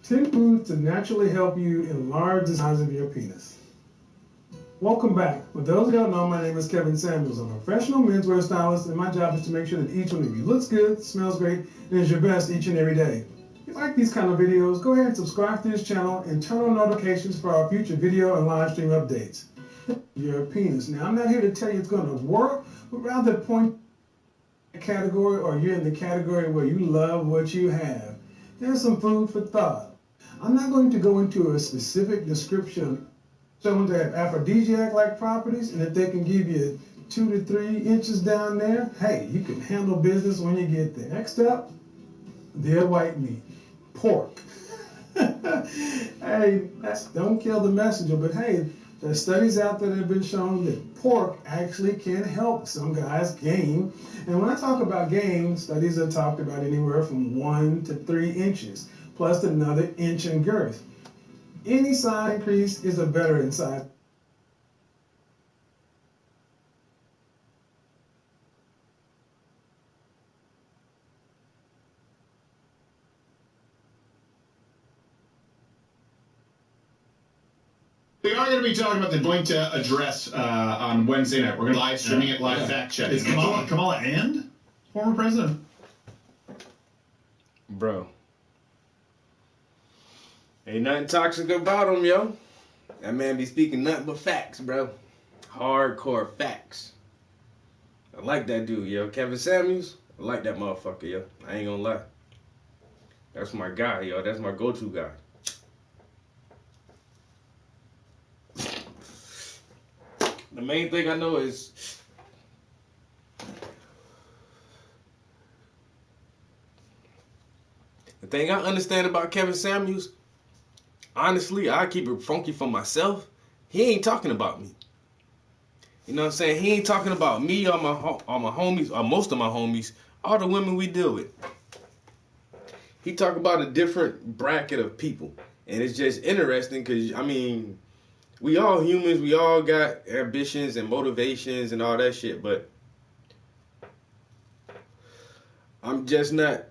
10 foods to naturally help you enlarge the size of your penis. Welcome back. For those who don't know, my name is Kevin Samuels. I'm a professional menswear stylist, and my job is to make sure that each one of you looks good, smells great, and is your best each and every day. If you like these kind of videos, go ahead and subscribe to this channel and turn on notifications for our future video and live stream updates. Your penis. Now, I'm not here to tell you it's going to work, but rather point a category, or you're in the category where you love what you have. Here's some food for thought. I'm not going to go into a specific description showing they have aphrodisiac-like properties, and if they can give you 2 to 3 inches down there, hey, you can handle business when you get there. Next up, dead white meat, pork. Hey, don't kill the messenger, but hey, there's studies out there that have been shown that pork actually can help some guys gain. And when I talk about gain, studies have talked about anywhere from 1 to 3 inches, plus another inch in girth. Any size increase is a better size. We are going to be talking about the Joint Address on Wednesday night. We're going to live streaming it, live fact check. Is Kamala and former president? Bro. Ain't nothing toxic about him, yo. That man be speaking nothing but facts, bro. Hardcore facts. I like that dude, yo. Kevin Samuels, I like that motherfucker, yo. I ain't gonna lie. That's my guy, yo. That's my go-to guy. The main thing I know is the thing I understand about Kevin Samuels, honestly, I keep it funky for myself. He ain't talking about me. You know what I'm saying? He ain't talking about me or my homies, or most of my homies, all the women we deal with. He talk about a different bracket of people. And it's just interesting because, I mean, we all humans, we all got ambitions and motivations and all that shit, but I'm just not,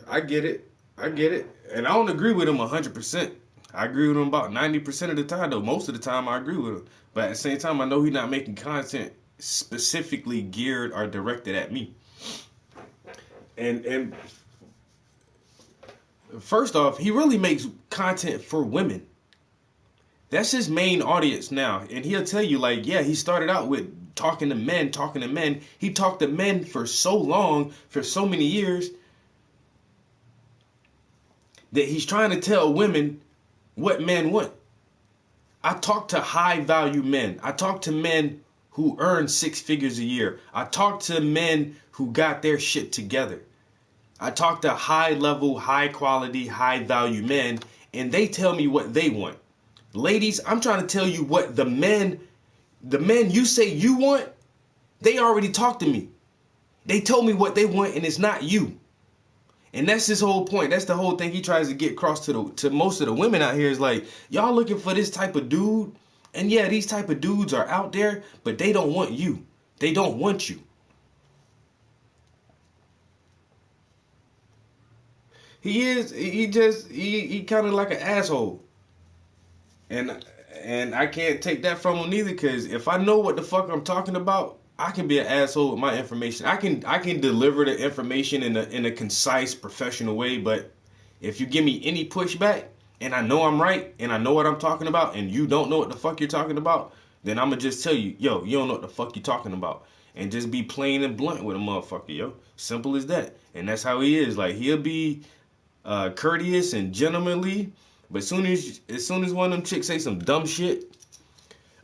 I get it. And I don't agree with him 100%. I agree with him about 90% of the time, though. Most of the time I agree with him. But at the same time, I know he's not making content specifically geared or directed at me. And first off, he really makes content for women. That's his main audience now. And he'll tell you, like, yeah, he started out with talking to men. He talked to men for so long, for so many years, that he's trying to tell women what men want. I talk to high value men. I talk to men who earn 6 figures a year. I talk to men who got their shit together. I talk to high level, high quality, high value men, and they tell me what they want. Ladies, I'm trying to tell you what the men you say you want, they already talked to me. They told me what they want, and it's not you. And that's his whole point. That's the whole thing he tries to get across to most of the women out here is like, y'all looking for this type of dude? And yeah, these type of dudes are out there, but they don't want you. They don't want you. He kind of like an asshole. And I can't take that from him neither, because if I know what the fuck I'm talking about, I can be an asshole with my information. I can deliver the information in a concise, professional way, but if you give me any pushback and I know I'm right and I know what I'm talking about and you don't know what the fuck you're talking about, then I'm gonna just tell you, yo, you don't know what the fuck you're talking about. And just be plain and blunt with a motherfucker, yo. Simple as that. And that's how he is. Like, he'll be courteous and gentlemanly, but as soon as one of them chicks say some dumb shit,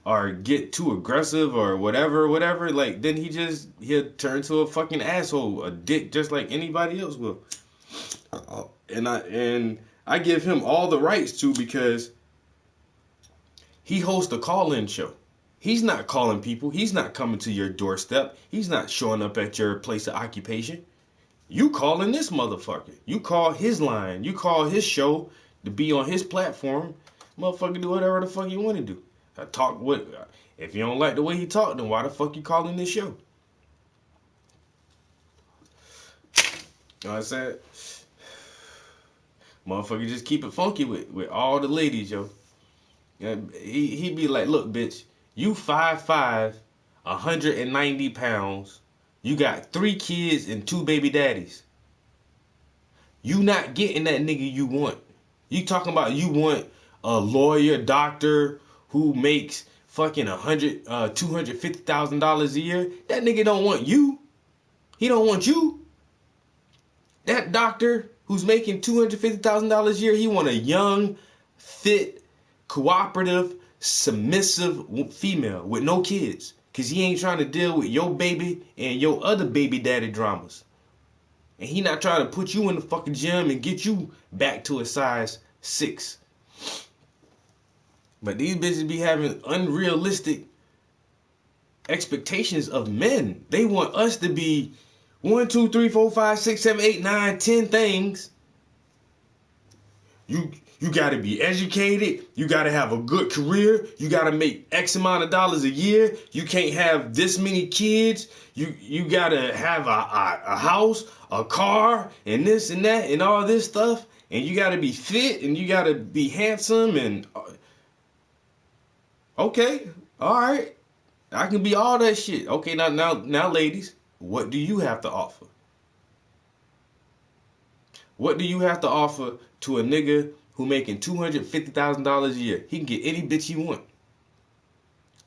or get too aggressive or whatever, like then he'll turn to a fucking asshole, a dick, just like anybody else will. And I give him all the rights to, because he hosts a call-in show. He's not calling people. He's not coming to your doorstep. He's not showing up at your place of occupation. You calling this motherfucker. You call his line. You call his show to be on his platform. Motherfucker, do whatever the fuck you want to do. If you don't like the way he talk, then why the fuck you calling this show? You know what I'm saying? Motherfucker, just keep it funky with all the ladies, yo. He be like, look, bitch, you 5'5", 190 pounds. You got 3 kids and 2 baby daddies. You not getting that nigga you want. You talking about you want a lawyer, doctor who makes fucking $250,000 a year. That nigga don't want you. He don't want you. That doctor who's making $250,000 a year, he want a young, fit, cooperative, submissive female with no kids. Because he ain't trying to deal with your baby and your other baby daddy dramas. And he not trying to put you in the fucking gym and get you back to a size 6. But these bitches be having unrealistic expectations of men. They want us to be 1, 2, 3, 4, 5, 6, 7, 8, 9, 10 things. You gotta be educated. You gotta have a good career. You gotta make X amount of dollars a year. You can't have this many kids. You gotta have a house, a car, and this and that and all this stuff. And you gotta be fit and you gotta be handsome and okay, all right. I can be all that shit. Okay, now, ladies, what do you have to offer? What do you have to offer to a nigga who making $250,000 a year? He can get any bitch he want.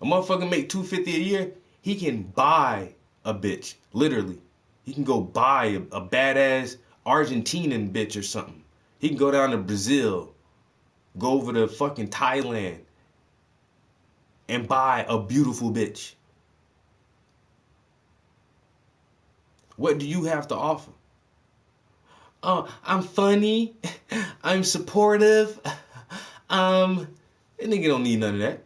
A motherfucker make $250 a year, he can buy a bitch. Literally. He can go buy a badass Argentinian bitch or something. He can go down to Brazil, go over to fucking Thailand, and buy a beautiful bitch. What do you have to offer? Oh, I'm funny. I'm supportive. That nigga don't need none of that.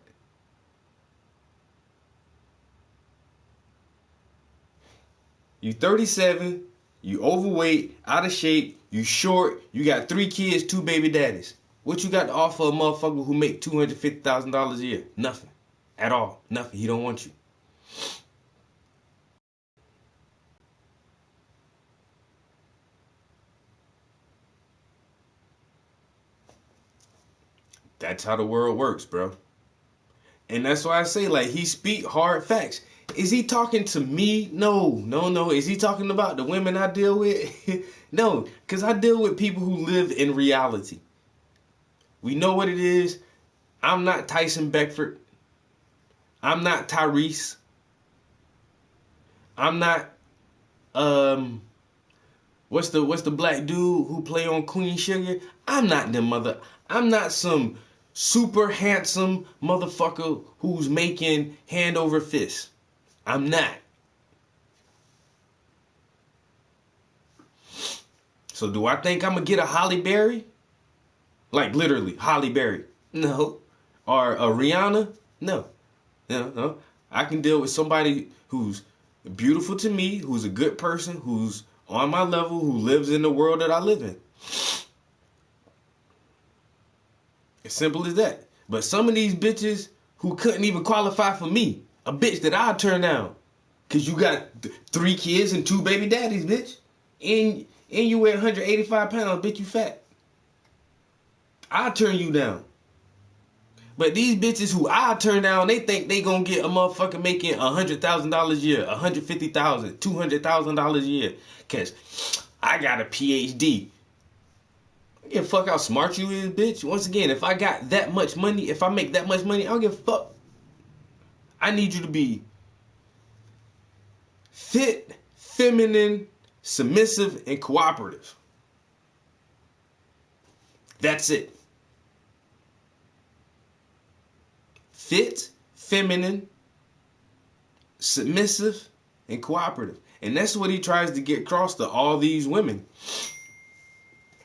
You 37, you overweight, out of shape, you short, you got 3 kids, 2 baby daddies. What you got to offer a motherfucker who make $250,000 a year? Nothing. At all. Nothing. He don't want you. That's how the world works, bro. And that's why I say, like, he speak hard facts. Is he talking to me? No. Is he talking about the women I deal with? No, because I deal with people who live in reality. We know what it is. I'm not Tyson Beckford. I'm not Tyrese. I'm not what's the black dude who play on Queen Sugar? I'm not them mother. I'm not some super handsome motherfucker who's making hand over fist. I'm not. So do I think I'm gonna get a Halle Berry? Like literally, Halle Berry? No. Or a Rihanna? No. No. I can deal with somebody who's beautiful to me, who's a good person, who's on my level, who lives in the world that I live in. As simple as that. But some of these bitches who couldn't even qualify for me, a bitch that I'd turn down, cause you got 3 kids and 2 baby daddies, bitch, and you weigh 185 pounds, bitch, you fat. I'd turn you down. But these bitches who I turn down, they think they gonna get a motherfucker making $100,000 a year, $150,000, $200,000 a year, cause I got a PhD. Give a fuck how smart you is, bitch. Once again, if I got that much money, if I make that much money, I don't give a fuck. I need you to be fit, feminine, submissive, and cooperative. That's it. Fit, feminine, submissive, and cooperative. And that's what he tries to get across to all these women.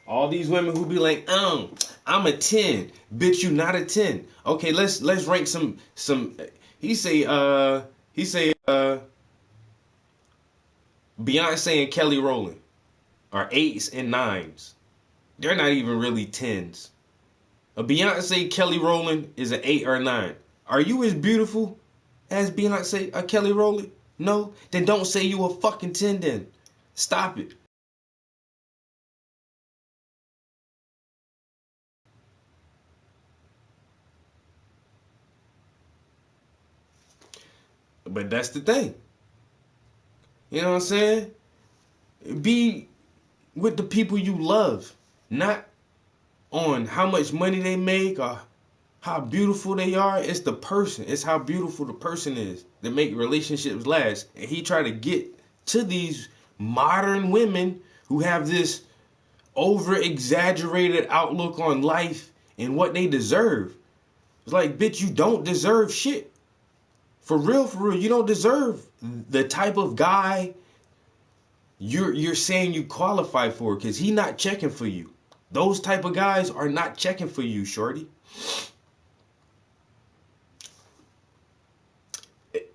All these women who be like, I'm a 10. Bitch, you not a 10. Okay, let's rank some he say Beyonce and Kelly Rowland are 8s and 9s. They're not even really 10s. A Beyonce Kelly Rowland is an 8 or a 9. Are you as beautiful as Beyonce or Kelly Rowland? No? Then don't say you a fucking 10 then. Stop it. But that's the thing. You know what I'm saying? Be with the people you love, not on how much money they make or how beautiful they are. It's the person. It's how beautiful the person is that make relationships last. And he tried to get to these modern women who have this over-exaggerated outlook on life and what they deserve. It's like, bitch, you don't deserve shit. For real, you don't deserve the type of guy you're saying you qualify for, because he not checking for you. Those type of guys are not checking for you, shorty.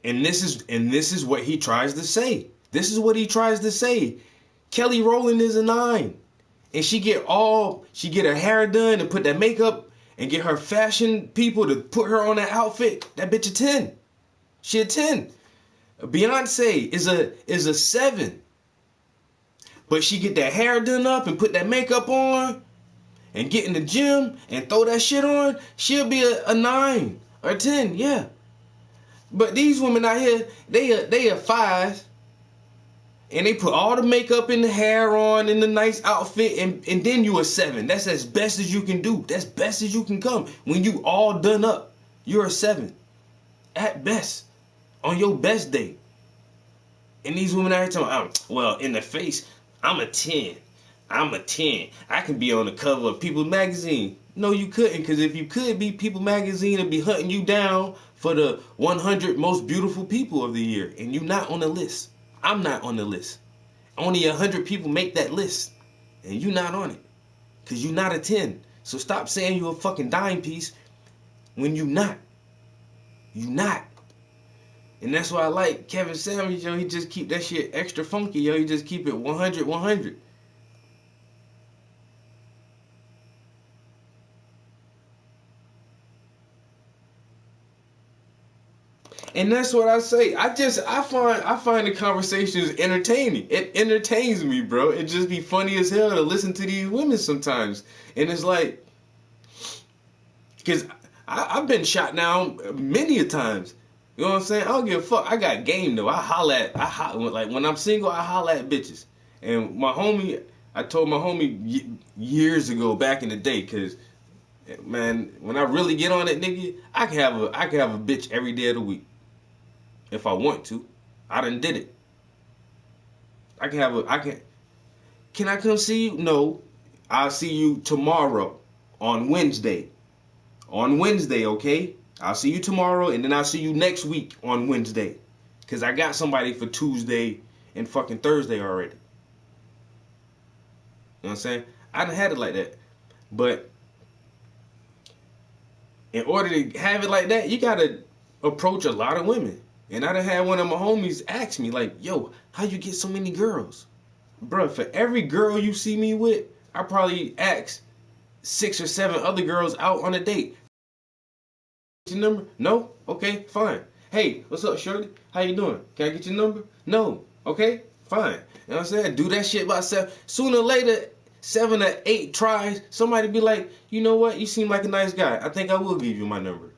And this is what he tries to say. This is what he tries to say. Kelly Rowland is a 9. And she get her hair done and put that makeup and get her fashion people to put her on that outfit. That bitch a 10. She a 10. Beyonce is a 7. But she get that hair done up and put that makeup on and get in the gym and throw that shit on. She'll be a 9 or 10, yeah. But these women out here, they are 5. And they put all the makeup and the hair on and the nice outfit, and then you a 7. That's as best as you can do. That's best as you can come. When you all done up, you're a 7. At best. On your best day. And these women out here talking, well, in the face, I'm a 10. I'm a 10. I can be on the cover of People Magazine. No, you couldn't, because if you could be People Magazine, it'd be hunting you down for the 100 most beautiful people of the year. And you're not on the list. I'm not on the list. Only 100 people make that list. And you're not on it. Because you're not a 10. So stop saying you're a fucking dime piece when you're not. You're not. And that's why I like Kevin Samuels, yo. He just keep that shit extra funky, yo. He just keep it 100, 100. And that's what I say. I find the conversations entertaining. It entertains me, bro. It just be funny as hell to listen to these women sometimes. And it's like, because I've been shot down many a times. You know what I'm saying? I don't give a fuck. I got game though. Like when I'm single, I holla at bitches. And my homie, I told my homie years ago, back in the day, because man, when I really get on it, nigga, I can have a bitch every day of the week. If I want to. I done did it. Can I come see you? No. I'll see you tomorrow on Wednesday. On Wednesday, okay? I'll see you tomorrow, and then I'll see you next week on Wednesday. Because I got somebody for Tuesday and fucking Thursday already. You know what I'm saying? I done had it like that. But in order to have it like that, you got to approach a lot of women. And I done had one of my homies ask me, like, yo, how you get so many girls? Bruh, for every girl you see me with, I probably ask 6 or 7 other girls out on a date. Your number? No? Okay, fine. Hey, what's up, shorty? How you doing? Can I get your number? No. Okay, fine. You know what I'm saying? Do that shit about 7. Sooner or later, 7 or 8 tries, somebody be like, you know what? You seem like a nice guy. I think I will give you my number.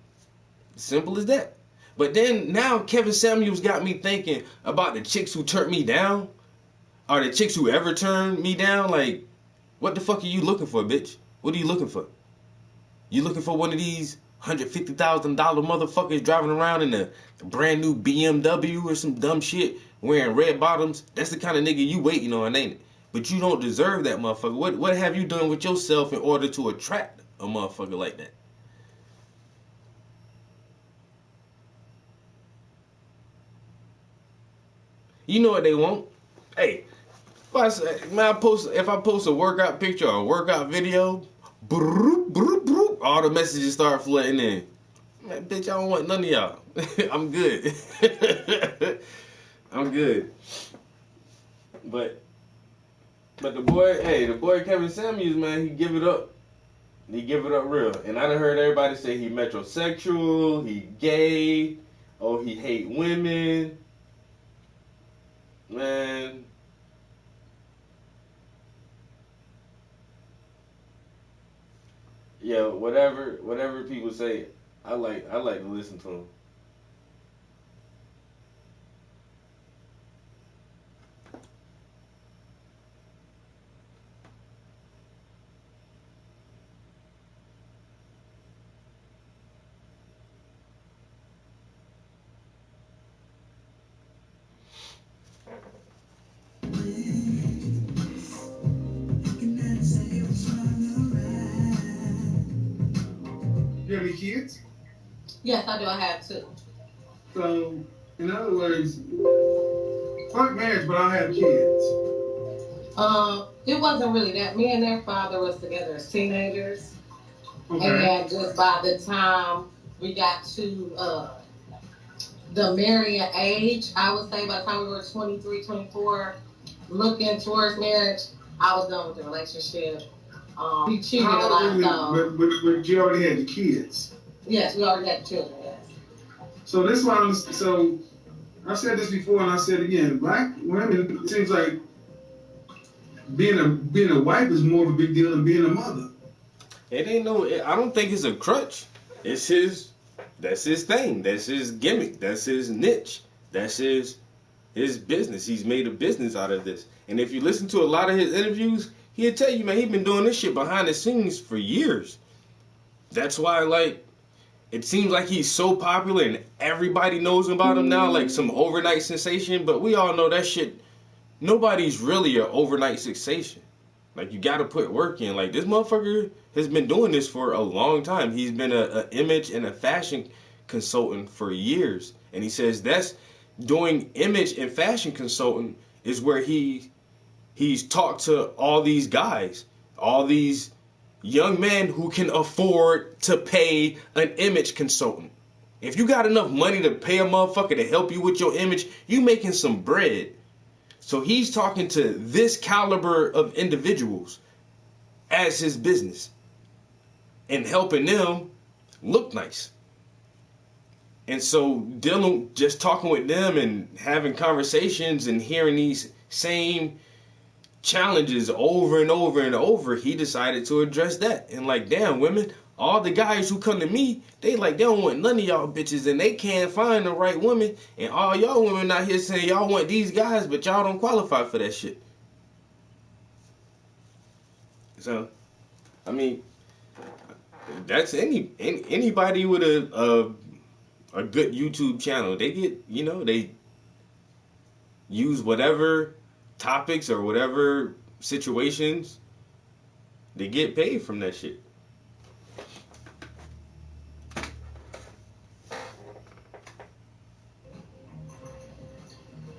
Simple as that. But then now Kevin Samuels got me thinking about the chicks who turned me down, or the chicks who ever turned me down. Like, what the fuck are you looking for, bitch? What are you looking for? You looking for one of these $150,000 motherfuckers driving around in a brand new BMW or some dumb shit, wearing red bottoms? That's the kind of nigga you waiting on, ain't it? But you don't deserve that motherfucker. What have you done with yourself in order to attract a motherfucker like that? You know what they want. Hey, if I post a workout picture or a workout video, broop, broop, broop, all the messages start flooding in. Man, bitch, I don't want none of y'all. I'm good. I'm good. But the boy Kevin Samuels, man, he give it up. He give it up real. And I done heard everybody say he metrosexual, he gay, oh, he hate women. Man. Yeah, whatever people say, I like to listen to them. You have any kids? Yes, I do. I have two. So, in other words, fuck marriage, but I have kids. It wasn't really that. Me and their father was together as teenagers. Okay. And just by the time we got to the marrying age, I would say by the time we were 23, 24, looking towards marriage, I was done with the relationship. He cheated a lot, so. But you already had the kids. Yes, we already had children, yes. So this one, so I've said this before and I said it again. Black women, it seems like being a wife is more of a big deal than being a mother. It ain't I don't think it's a crutch. That's his thing. That's his gimmick. That's his niche. That's his business. He's made a business out of this. And if you listen to a lot of his interviews, he'll tell you, man, he's been doing this shit behind the scenes for years. That's why, like, it seems like he's so popular and everybody knows about him now, like some overnight sensation. But we all know that shit, nobody's really an overnight sensation. Like, you gotta put work in. Like, this motherfucker has been doing this for a long time. He's been an image and a fashion consultant for years. And he says that's doing image and fashion consultant is where he's talked to all these guys, all these young men who can afford to pay an image consultant. If you got enough money to pay a motherfucker to help you with your image, you making some bread. So he's talking to this caliber of individuals as his business and helping them look nice. And so just talking with them and having conversations and hearing these same challenges over and over and over, he decided to address that. And like, damn, women, all the guys who come to me, they don't want none of y'all bitches and they can't find the right woman. And all y'all women out here saying y'all want these guys, but y'all don't qualify for that shit. So, I mean, that's anybody with a good YouTube channel. They get, they use whatever topics or whatever situations, they get paid from that shit.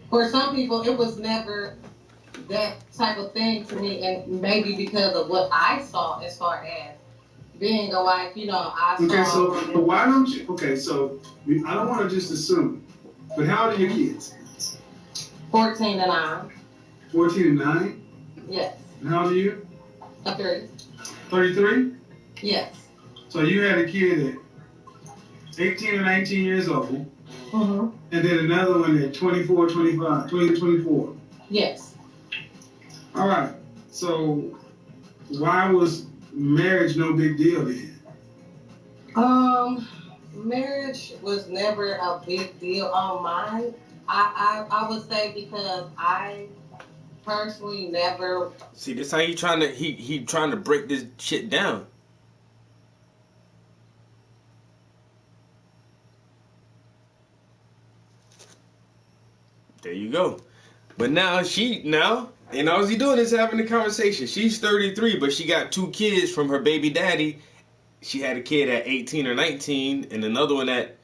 For some people, it was never that type of thing to me, and maybe because of what I saw as far as being a wife, I saw. Okay, so why don't you? Okay, so I don't want to just assume, but how old are your kids? 14 and 9. 14 and 9? Yes. And how old are you? 30. 33? Yes. So you had a kid at 18 or 19 years old. Mm-hmm. And then another one at 24, 25, 20, 24. Yes. All right. So why was marriage no big deal then? Marriage was never a big deal on mine. I would say because I personally never. See, this how he trying to break this shit down. There you go. But now and all he doing is having a conversation. She's 33, but she got 2 kids from her baby daddy. She had a kid at 18 or 19 and another one at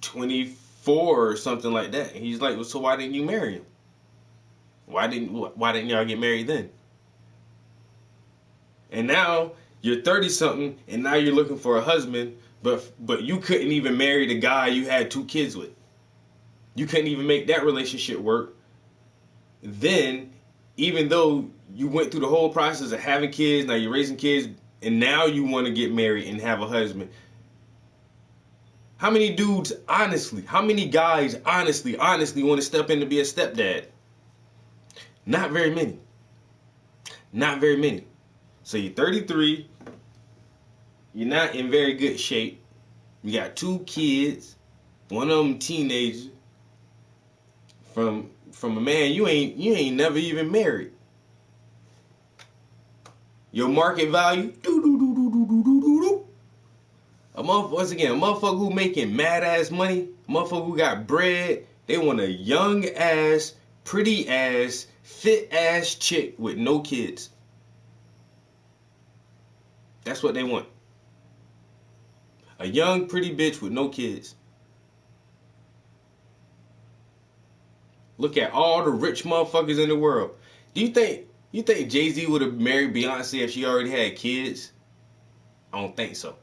24 or something like that. And he's like, well, so why didn't you marry him? Why didn't y'all get married then? And now you're 30-something, and now you're looking for a husband, but you couldn't even marry the guy you had 2 kids with. You couldn't even make that relationship work. Then, even though you went through the whole process of having kids, now you're raising kids, and now you want to get married and have a husband. How many dudes, honestly, how many guys, honestly want to step in to be a stepdad? Not very many. Not very many. So you're 33. You're not in very good shape. You got 2 kids. One of them teenager. From a man you ain't never even married. Your market value, a motherfucker who making mad ass money, a motherfucker who got bread, they want a young ass, pretty ass, fit ass chick with no kids. That's what they want. A young, pretty bitch with no kids. Look at all the rich motherfuckers in the world. Do you think Jay-Z would have married Beyonce if she already had kids? I don't think so.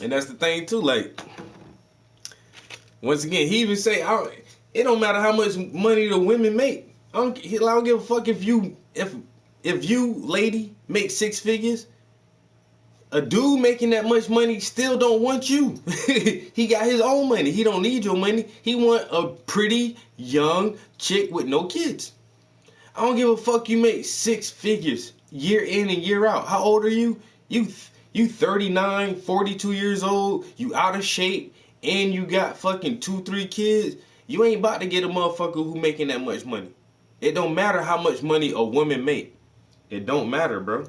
And that's the thing too, like, once again, he even say, it don't matter how much money the women make. I don't give a fuck if you lady make 6 figures. A dude making that much money still don't want you. He got his own money. He don't need your money. He want a pretty young chick with no kids. I don't give a fuck you make 6 figures year in and year out. How old are you? You 39, 42 years old. You out of shape. And you got fucking 2-3 kids. You ain't about to get a motherfucker who making that much money. It don't matter how much money a woman make. It don't matter, bro.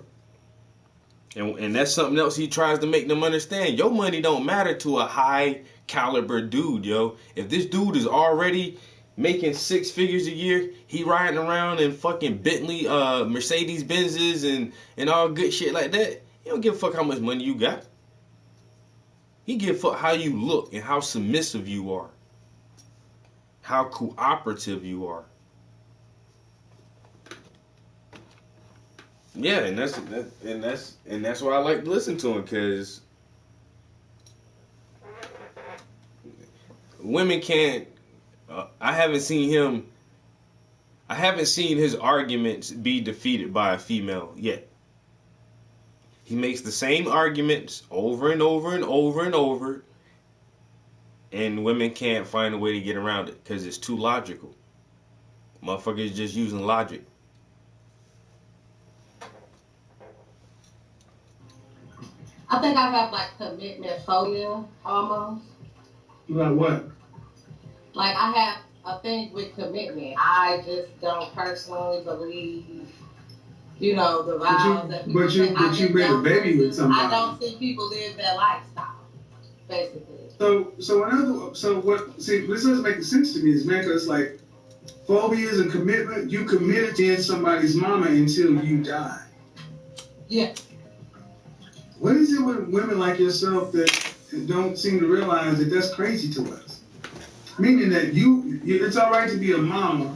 And that's something else he tries to make them understand. Your money don't matter to a high caliber dude, yo. If this dude is already making 6 figures a year, he riding around in fucking Bentley, Mercedes Benzes and all good shit like that, he don't give a fuck how much money you got. He give a fuck how you look and how submissive you are. How cooperative you are. Yeah, and that's why I like to listen to him, because women can't. I haven't seen his arguments be defeated by a female yet. He makes the same arguments over and over and over and over, and women can't find a way to get around it because it's too logical. Motherfuckers just using logic. I think I have like commitment phobia almost. Like what? Like I have a thing with commitment. I just don't personally believe, the vows that people say. But you made a baby with somebody. I don't see people live that lifestyle, basically. So what? See, this doesn't make sense to me, is man, because like phobias and commitment. You committed to somebody's mama until you die. Yeah. What is it with women like yourself that don't seem to realize that that's crazy to us? Meaning that it's all right to be a mama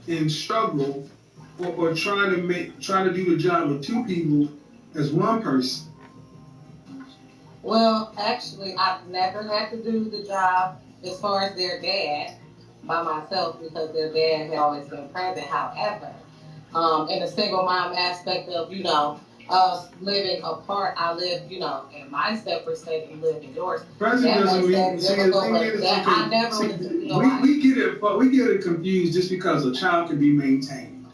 and struggle or try to do the job of 2 people as one person. Well, actually, I've never had to do the job as far as their dad by myself because their dad had always been present. However, in a single mom aspect of, us living apart, I live, in my separate state and live in yours. Present doesn't mean. See, the thing is, I never we get it confused just because a child can be maintained.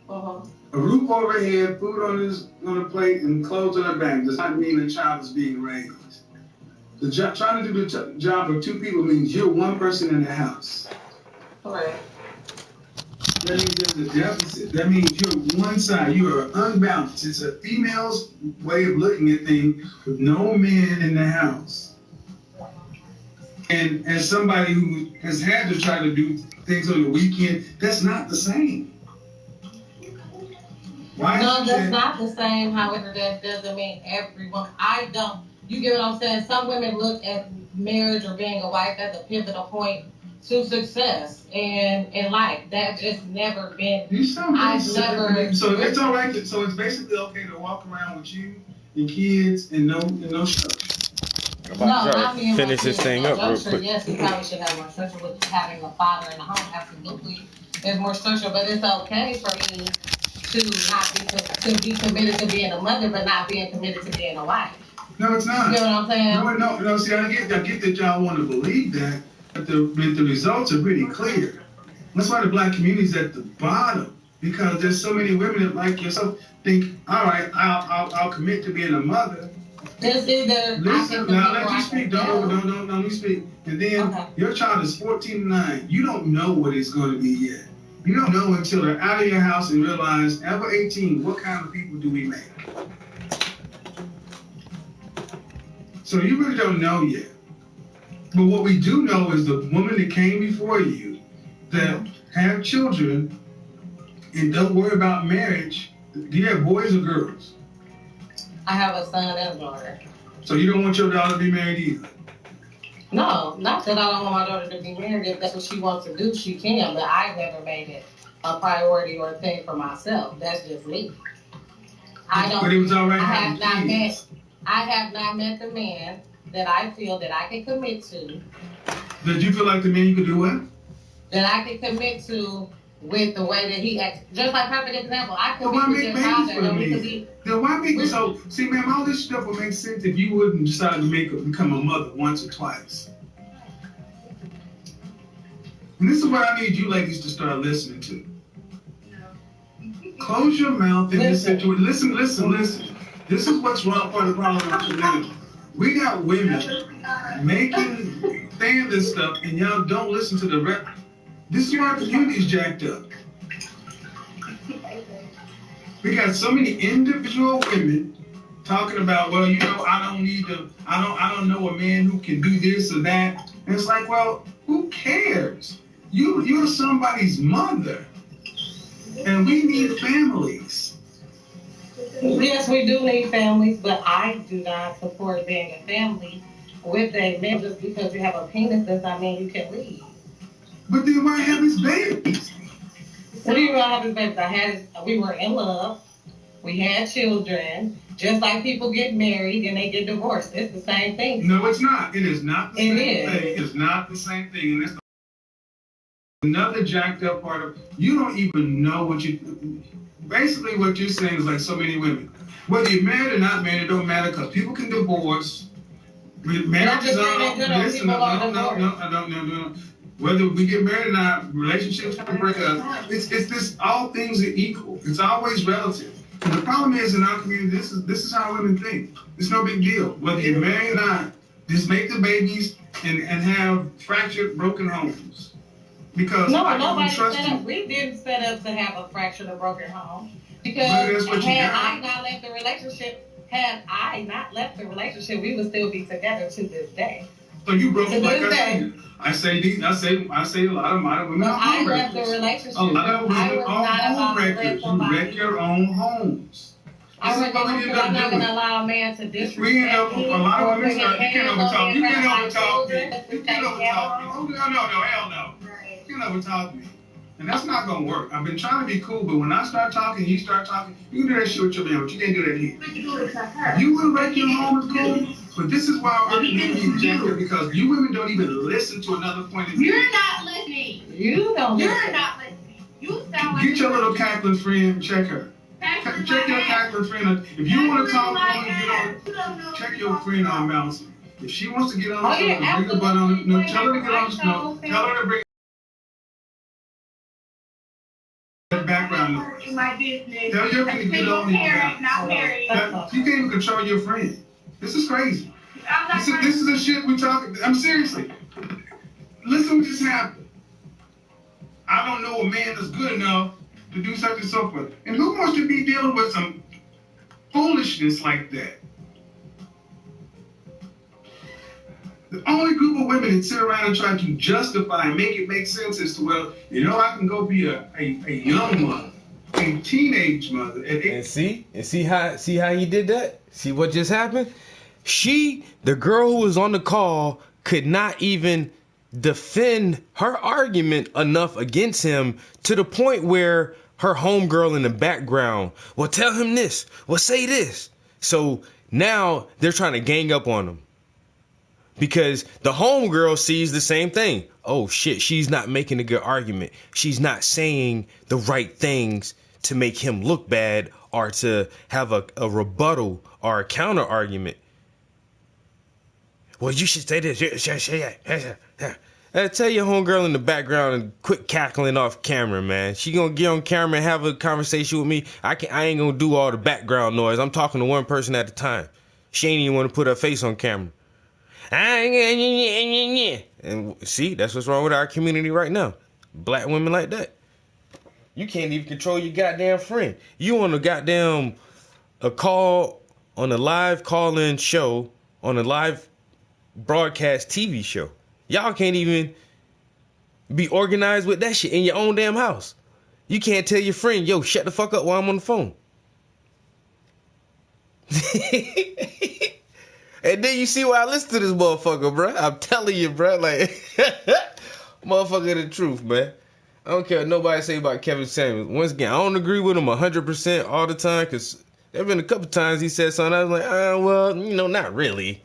Uh-huh. A roof over head, food on the plate, and clothes on the back does not mean a child is being raised. Trying to do the job of 2 people means you're one person in the house. Correct. That means there's a deficit. That means you're one side. You are unbalanced. It's a female's way of looking at things with no men in the house. and as somebody who has had to try to do things on the weekend, that's not the same. Why No, is that's that? not the same. However, that doesn't mean everyone. I don't. You get what I'm saying? Some women look at marriage or being a wife as a pivotal point to success in life. That just never been. You sound very I've never. So it's all right. So it's basically okay to walk around with you and kids and no structure. No, not me and finish my this kids. thing No, up real structure, quick. yes, we probably should have more structure with having a father in the home. Absolutely, there's more structure, but it's okay for me to not be committed to being a mother, but not being committed to being a wife. No, it's not. You know what I'm saying? No. See, I get that y'all want to believe that, but the results are pretty clear. That's why the black community is at the bottom, because there's so many women that, like yourself, think, all right, I'll commit to being a mother. It's either listen. Now let you speak. Don't let me speak. And then your child is 14 and 9. You don't know what it's going to be yet. You don't know until they're out of your house and realize, after 18, what kind of people do we make? So you really don't know yet. But what we do know is the woman that came before you that have children and don't worry about marriage. Do you have boys or girls? I have a son and a daughter. So you don't want your daughter to be married either? No, not that I don't want my daughter to be married. If that's what she wants to do, she can. But I've never made it a priority or a thing for myself. That's just me. I don't. But it was all right. I have not met the man that I feel that I can commit to. Did you feel like the man you could do what? That I can commit to with the way that he acts. Just like perfect example, I could Then why be make with babies your father. for me? Then why make it so? See, man, all this stuff would make sense if you wouldn't decide to become a mother once or twice. And this is what I need you ladies to start listening to. Close your mouth in this situation. Listen. This is what's wrong for the problem with community. We got women saying this stuff, and y'all don't listen to the rest. This is why our community is jacked up. We got so many individual women talking about, well, I don't know a man who can do this or that. And it's like, well, who cares? You're somebody's mother. And we need families. Yes, we do need families, but I do not support being a family with a man. Just because you have a penis does not mean you can leave. But then why have his babies? What do you mean I have his babies? We were in love. We had children. Just like people get married and they get divorced. It's the same thing. No, it's not. It is not the same thing. It's not the same thing. And that's another jacked up part of, you don't even know what basically what you're saying is like so many women. Whether you're married or not married, it don't matter because people can divorce. Marriage is no. Whether we get married or not, relationships can break up. It's this, all things are equal. It's always relative. And the problem is in our community, this is how women think. It's no big deal. Whether you're married or not, just make the babies and have fractured, broken homes. Because nobody set up. We didn't set up to have a fractured or broken home. Because had I not left the relationship, we would still be together to this day. So you broke it like I say a lot of modern women are home wreckers. I left the relationship. A lot of women are home wreckers. You wreck your own homes. I'm not going to allow a man to disrespect me. A lot of women start, you can't overtalk me. You can't overtalk me. Oh, no, hell no. You can't overtalk me. And that's not going to work. I've been trying to be cool, but when I start talking, you start talking, you can do that shit with your man, but you can't do that here. But you do it to her. You will wreck your home is cool, but this is why our community is jacked, because you women don't even listen to another point of view. You're not listening. You don't You're listen. not listening. You sound like Get your little cackling friend, check her. Check your cackling friend. If you want to talk to her, check your friend on Mouse. If she wants to get on the show and bring her butt on it, no, tell her to get on the show. Tell her to bring that background noise. My business. Tell your friend to get on it. Not married. You can't even control your friend. This is crazy. This is the shit we talking. I'm seriously. Listen what just happened. I don't know a man that's good enough to do such and so forth. And who wants to be dealing with some foolishness like that? The only group of women that sit around and try to justify and make it make sense as to, well, you know, I can go be a young mother, a teenage mother. And see how he did that? See what just happened? The girl who was on the call could not even defend her argument enough against him to the point where her homegirl in the background, well, tell him this, well, say this. So now they're trying to gang up on him because the homegirl sees the same thing. Oh shit, she's not making a good argument. She's not saying the right things to make him look bad or to have a rebuttal or a counter argument. Well, you should say this. Tell your homegirl in the background and quit cackling off camera, man. She gonna get on camera and have a conversation with me. I ain't gonna do all the background noise. I'm talking to one person at a time. She ain't even want to put her face on camera. And see, that's what's wrong with our community right now. Black women like that. You can't even control your goddamn friend. You on a call on a live call-in show on a live broadcast TV show. Y'all can't even be organized with that shit in your own damn house. You can't tell your friend, yo, shut the fuck up while I'm on the phone. And then you see why I listen to this motherfucker, bro. I'm telling you, bro. Like, motherfucker, the truth, man. I don't care what nobody say about Kevin Samuels. Once again, I don't agree with him 100% all the time because there have been a couple times he said something. I was like, well, you know, not really.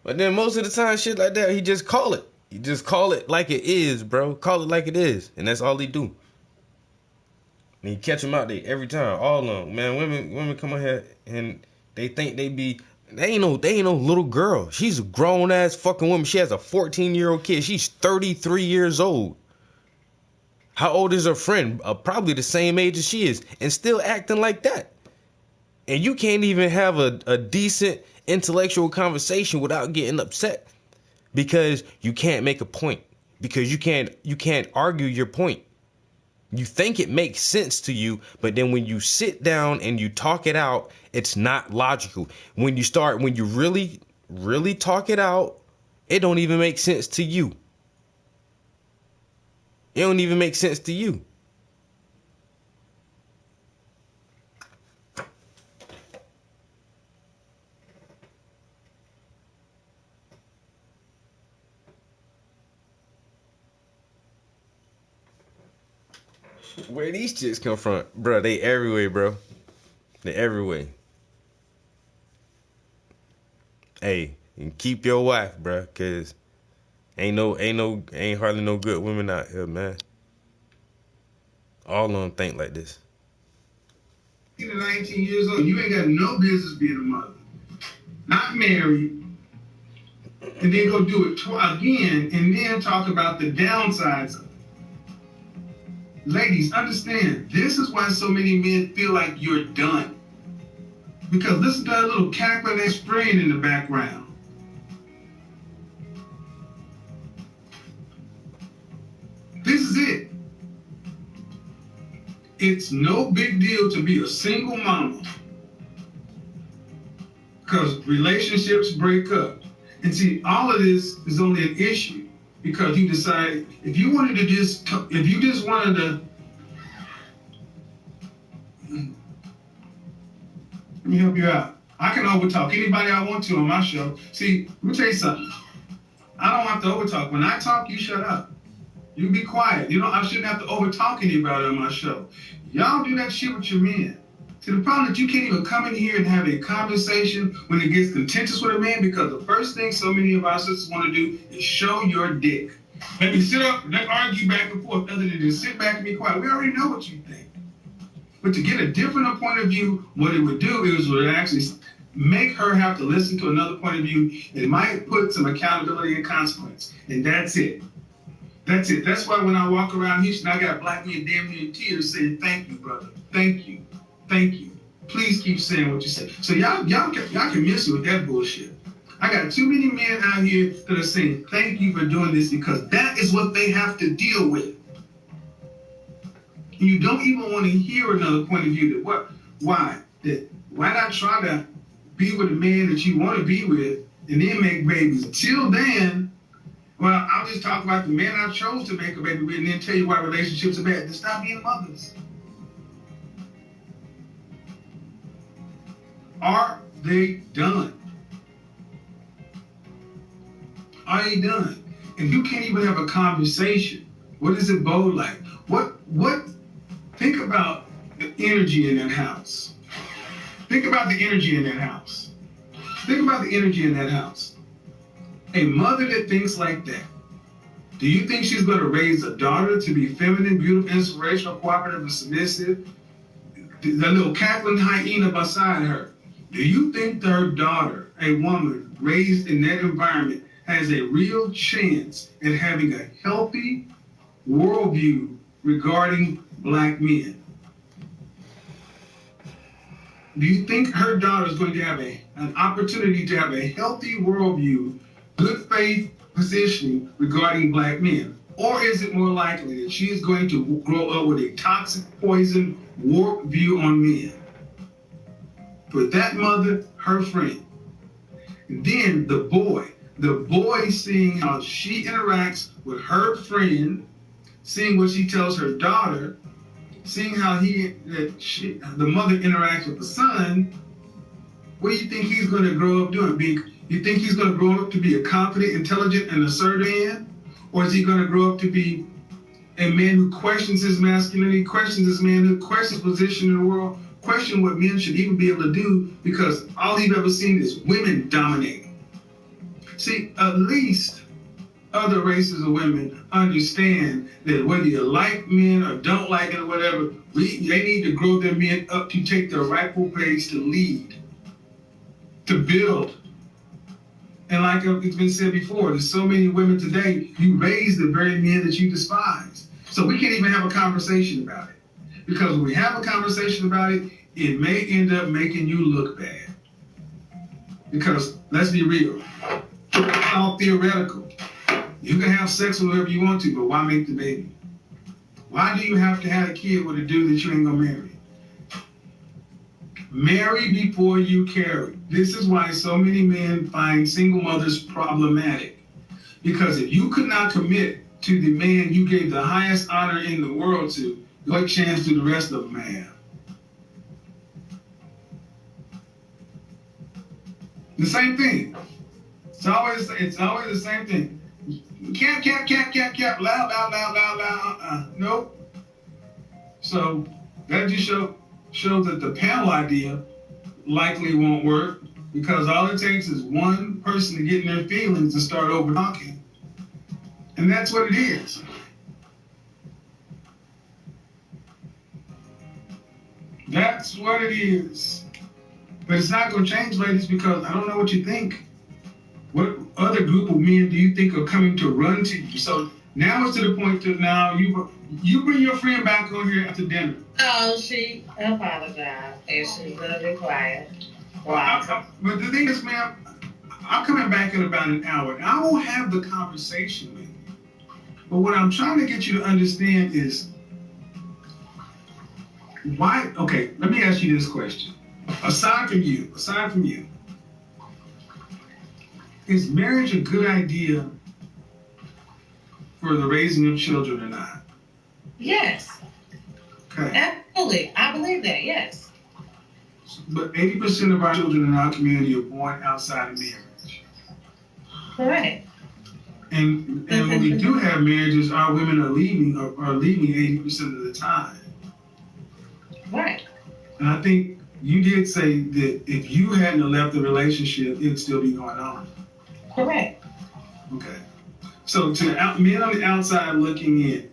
But then most of the time, shit like that, he just call it. He just call it like it is, bro. Call it like it is. And that's all he do. And he catch him out there every time. All of them. Man, women come out here and they think they ain't no little girl. She's a grown-ass fucking woman. She has a 14-year-old kid. She's 33 years old. How old is her friend? Probably the same age as she is. And still acting like that. And you can't even have a decent intellectual conversation without getting upset because you can't make a point, because you can't argue your point. You think it makes sense to you, but then when you sit down and you talk it out, it's not logical. When you really, really talk it out, it don't even make sense to you. It don't even make sense to you. Where these chicks come from? Bro, they everywhere, bro. They everywhere. Hey, and keep your wife, bro, cause ain't hardly no good women out here, man. All of them think like this. 18 to 19 years old, you ain't got no business being a mother. Not married. And then go do it again and then talk about the downsides of it. Ladies, understand, this is why so many men feel like you're done. Because listen to that little cackling and spraying in the background. This is it. It's no big deal to be a single mama. Because relationships break up. And see, all of this is only an issue because you decide if you just wanted to, let me help you out. I can overtalk anybody I want to on my show. See, let me tell you something. I don't have to overtalk. When I talk, you shut up. You be quiet. I shouldn't have to overtalk anybody on my show. Y'all do that shit with your men. See, the problem is you can't even come in here and have a conversation when it gets contentious with a man because the first thing so many of our sisters want to do is show your dick. Let me sit up and argue back and forth other than just sit back and be quiet. We already know what you think. But to get a different point of view, what it would do is it would actually make her have to listen to another point of view. It might put some accountability and consequence. And that's it. That's it. That's why when I walk around Houston, I got black men damn near in tears saying, thank you, brother. Thank you. Thank you. Please keep saying what you say. So y'all can miss me with that bullshit. I got too many men out here that are saying, thank you for doing this because that is what they have to deal with. And you don't even want to hear another point of view. Why not try to be with a man that you want to be with and then make babies. Until then, well, I'll just talk about the men I chose to make a baby with and then tell you why relationships are bad. Then stop being mothers. Are they done? Are they done? And you can't even have a conversation. What is it bold like? Think about the energy in that house. Think about the energy in that house. Think about the energy in that house. A mother that thinks like that, do you think she's going to raise a daughter to be feminine, beautiful, inspirational, cooperative, and submissive? The little cackling hyena beside her. Do you think her daughter, a woman raised in that environment, has a real chance at having a healthy worldview regarding black men? Do you think her daughter is going to have an opportunity to have a healthy worldview, good faith positioning regarding black men? Or is it more likely that she is going to grow up with a toxic, poison, warped view on men? For that mother, her friend. And then the boy seeing how she interacts with her friend, seeing what she tells her daughter, seeing how the mother interacts with the son, what do you think he's going to grow up doing? You think he's going to grow up to be a confident, intelligent, and assertive man? Or is he going to grow up to be a man who questions his masculinity, questions his manhood, questions position in the world, question what men should even be able to do because all he's ever seen is women dominating? See, at least other races of women understand that whether you like men or don't like it or whatever, they need to grow their men up to take their rightful place to lead, to build. And like it's been said before, there's so many women today, you raise the very men that you despise. So we can't even have a conversation about it. Because when we have a conversation about it, it may end up making you look bad. Because let's be real, it's all theoretical. You can have sex with whoever you want to, but why make the baby? Why do you have to have a kid with a dude that you ain't gonna marry? Marry before you carry. This is why so many men find single mothers problematic. Because if you could not commit to the man you gave the highest honor in the world to, what chance do the rest of them have? The same thing. It's always the same thing. Cap, loud. Nope. So that just shows that the panel idea likely won't work because all it takes is one person to get in their feelings and start over talking. And that's what it is. That's what it is. But it's not going to change, ladies, because I don't know what you think. What other group of men do you think are coming to run to you? So now it's to the point that now you bring your friend back on here after dinner. Oh, she apologized and she's going to be quiet. Wow. But the thing is, ma'am, I'm coming back in about an hour. And I won't have the conversation with you. But what I'm trying to get you to understand is why. Okay, let me ask you this question. Aside from you, is marriage a good idea for the raising of children or not? Yes. Okay. Absolutely. I believe that, yes. But 80% of our children in our community are born outside of marriage. Correct. And when we do have marriages, our women are leaving 80% of the time. Right. And I think you did say that if you hadn't left the relationship, it'd still be going on. Correct. Okay. So to men on the outside looking in,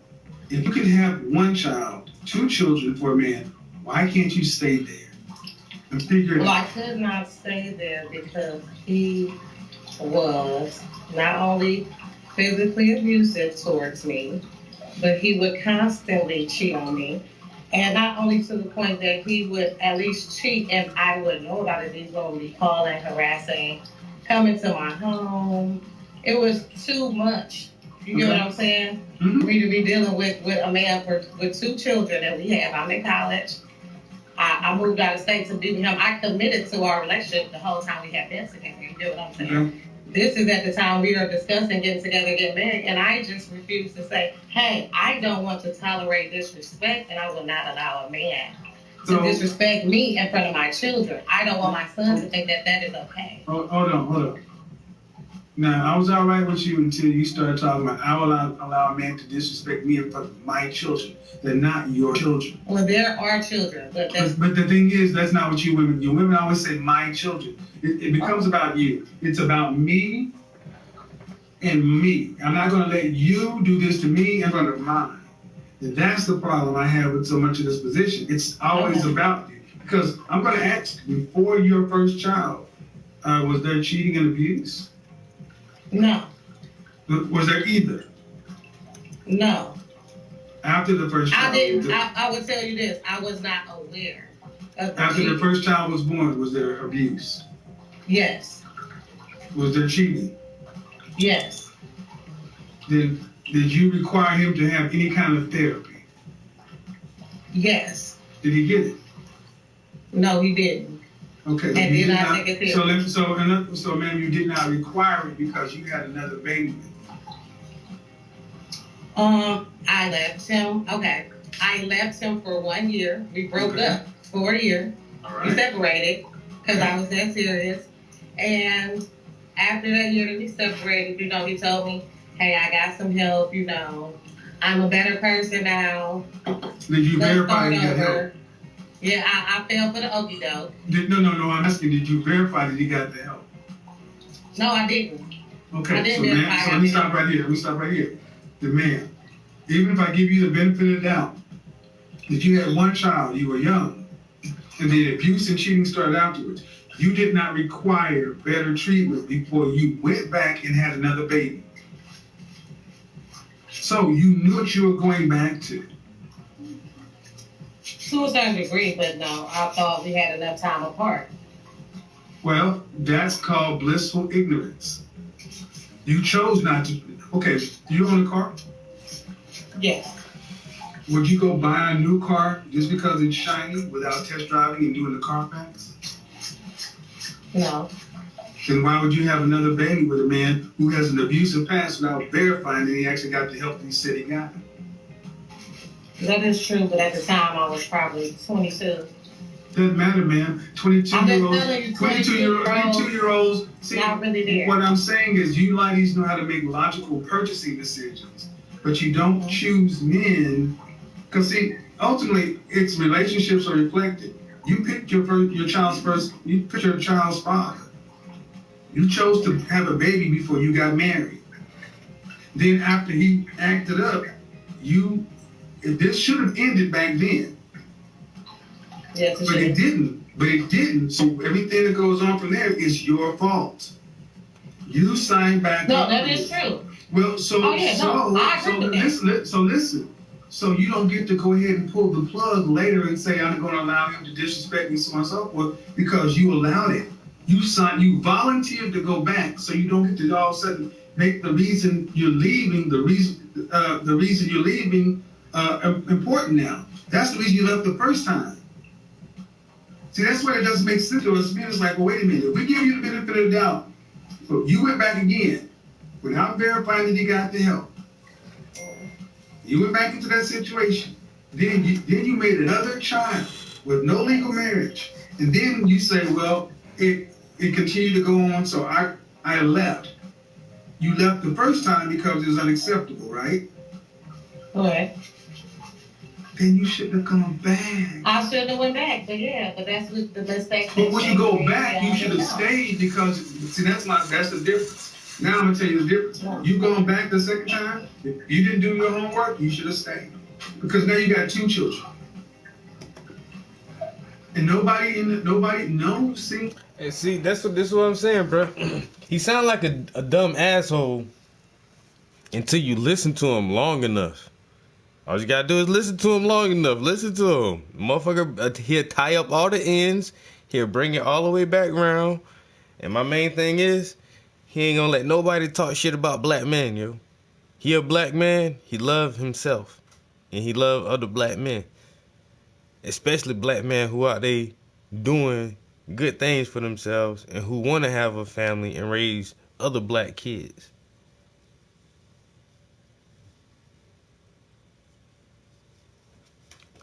if you can have one child, 2 children for a man, why can't you stay there and figure it out? Well, I could not stay there because he was not only physically abusive towards me, but he would constantly cheat on me. And not only to the point that he would at least cheat and I wouldn't know about it. He's going to be calling, harassing, coming to my home. It was too much. You get what I'm saying? Mm-hmm. For me to be dealing with a man with 2 children that we have. I'm in college. I moved out of state to be with him. I committed to our relationship the whole time we had been together. get what I'm saying? This is at the time we are discussing getting together, getting married, and I just refuse to say, hey, I don't want to tolerate disrespect, and I will not allow a man to disrespect me in front of my children. I don't want my son to think that that is okay. Hold on. Now, I was all right with you until you started talking about I will allow a man to disrespect me in front of my children. They're not your children. Well, there are children, but the thing is, that's not what you women. You women always say my children. It becomes about you. It's about me and me. I'm not going to let you do this to me in front of mine. And that's the problem I have with so much of this position. It's always about you. Because I'm going to ask you, before your first child, was there cheating and abuse? No. Was there either? No. After the first child? I would tell you this. I was not aware of the After cheating. the first child was born, was there abuse? Yes. Was there cheating? Yes. Then did you require him to have any kind of therapy? Yes. Did he get it? No, he didn't. Okay. And did not take it seriously. So, ma'am, you did not require it because you had another baby. I left him. Okay. I left him for 1 year. We broke up for a year. All right. We separated because I was that serious. And after that year that we separated, he told me, hey, I got some help, I'm a better person now. Did you verify he got help? Yeah, I fell for the okie doke. No, I'm asking, did you verify that he got the help? No, I didn't. Okay, I didn't so let me stop right here. The man, even if I give you the benefit of the doubt, that you had one child, you were young, and the abuse and cheating started afterwards, you did not require better treatment before you went back and had another baby. So you knew what you were going back to. To a certain degree, but no, I thought we had enough time apart. Well, that's called blissful ignorance. You chose not to. Okay, do you own a car? Yes. Would you go buy a new car just because it's shiny without test driving and doing the Carfax? No. Then why would you have another baby with a man who has an abusive past without verifying that he actually got the help that he said he got? That is true, but at the time I was probably 22. Doesn't matter, man. 22-year-olds. telling you, 22-year-olds. See, not really there. What I'm saying is you ladies know how to make logical purchasing decisions, but you don't choose men. Because, see, ultimately, it's relationships are reflected. You picked your child's father. You chose to have a baby before you got married. Then after he acted up, this should have ended back then. Yes, but it didn't. So everything that goes on from there is your fault. You signed back No, up. that is true. Well, listen. So you don't get to go ahead and pull the plug later and say, I'm going to allow him to disrespect me, so on and so forth, because you allowed it. You volunteered to go back, so you don't get to all of a sudden make the reason you're leaving, important now. That's the reason you left the first time. See, that's why it doesn't make sense to us. It's like, well, wait a minute. If we give you the benefit of the doubt, so you went back again without verifying that you got the help. You went back into that situation. Then you made another child with no legal marriage. And then you say, well, it continued to go on, so I left. You left the first time because it was unacceptable, right? Correct. Then you shouldn't have come back. I shouldn't have went back, but that's what the mistake. But when you go back, you should have stayed because, see, that's the difference. Now I'm going to tell you the difference. You going back the second time, if you didn't do your homework, you should have stayed. Because now you got 2 children. And nobody knows. See, this is what I'm saying, bro. He sound like a dumb asshole until you listen to him long enough. All you gotta do is listen to him long enough. Listen to him. Motherfucker, he'll tie up all the ends. He'll bring it all the way back around. And my main thing is, he ain't gonna let nobody talk shit about black men, yo. He a black man. He love himself. And he love other black men. Especially black men who out there doing good things for themselves and who want to have a family and raise other black kids.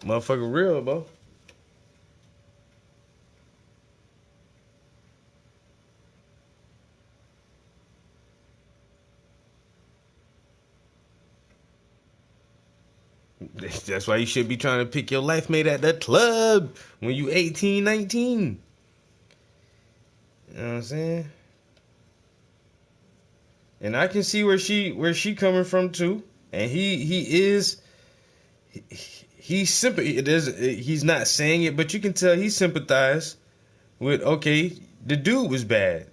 Motherfucker real, bro. That's why you should be trying to pick your life mate at the club when you 18, 19. You know what I'm saying? And I can see where she coming from too. And he's he's not saying it, but you can tell he sympathized with, okay, the dude was bad.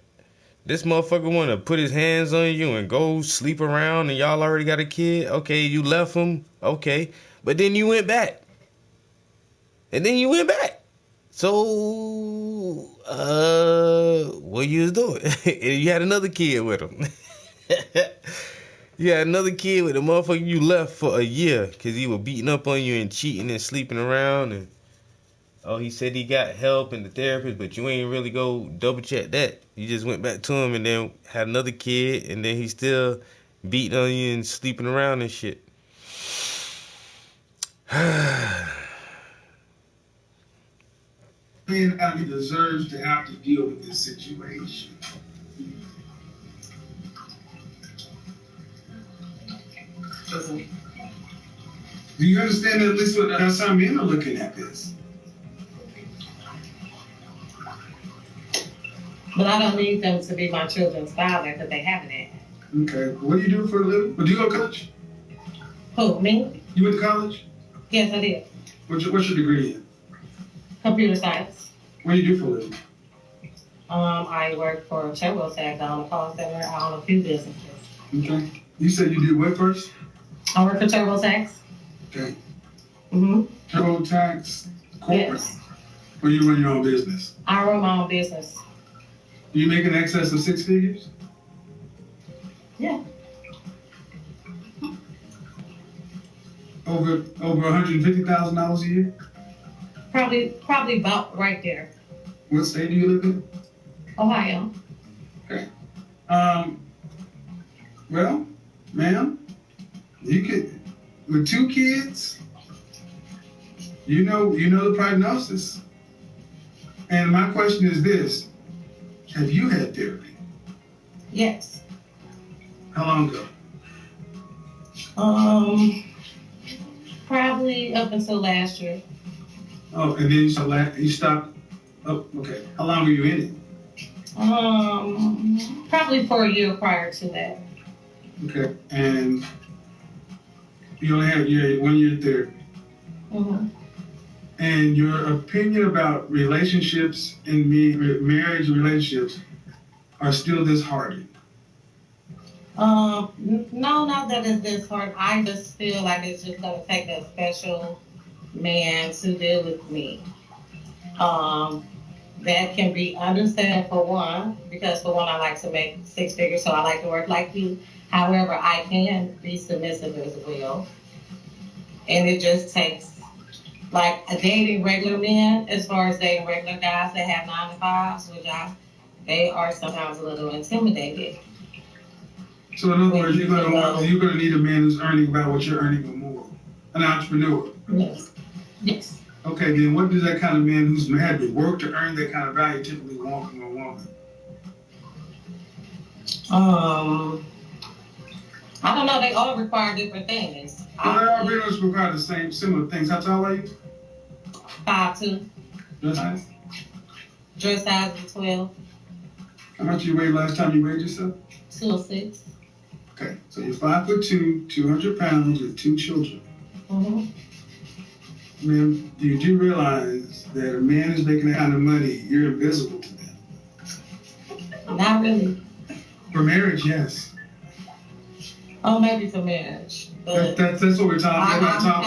This motherfucker want to put his hands on you and go sleep around and y'all already got a kid. Okay, you left him. Okay. But then you went back. And then you went back. So, what you was doing? And you had another kid with him. You had another kid with a motherfucker you left for a year because he was beating up on you and cheating and sleeping around. And oh, he said he got help and the therapist, but you ain't really go double check that. You just went back to him and then had another kid, and then he still beating on you and sleeping around and shit. Man, he deserves to have to deal with this situation. Do you understand at least how some men are looking at this? But I don't need them to be my children's father because they haven't it. Okay. What do you do for a living? Do you go to college? Who, me? You went to college? Yes, I did. What's your degree in? Computer science. What do you do for a living? I work for TurboTax on a call center. I own a few businesses. Okay. You said you did what first? I work for TurboTax. Okay. Mm-hmm. TurboTax corporate? Yes. Or you run your own business? I run my own business. You make in excess of 6 figures? Yeah. Over $150,000 a year? Probably about right there. What state do you live in? Ohio. Okay. Well, ma'am, you could, with 2 kids, you know the prognosis. And my question is this: have you had therapy? Yes. How long ago? Probably up until last year. Oh, and then you stopped. Oh, okay. How long were you in it? Probably for a year prior to that. Okay, and you only had 1 year therapy. Mm-hmm. And your opinion about relationships and marriage relationships are still disheartening? No, not that it's disheartening. I just feel like it's just gonna take a special man to deal with me. That can be understood for one, because for one, I like to make 6 figures, so I like to work like you. However, I can be submissive as well. And it just takes, like, dating regular men, as far as dating regular guys that have 9 to 5s, which they are sometimes a little intimidated. So in other words, you're gonna need a man who's earning about what you're earning or more. An entrepreneur. Yes. Yes. Okay, then what does that kind of man who's had to work to earn that kind of value typically want from a woman? I don't know. They all require different things. Well, they all really require the similar things. How tall are you? 5'2". Dress size? Dress size is 12. How much you weighed last time you weighed yourself? 206. Okay, so you're 5'2", 200 pounds with 2 children. Mm-hmm. Ma'am, you do realize that a man is making that kind of money, you're invisible to them. Not really. For marriage, yes. Oh, maybe for marriage. But that's what we're talking about. Hold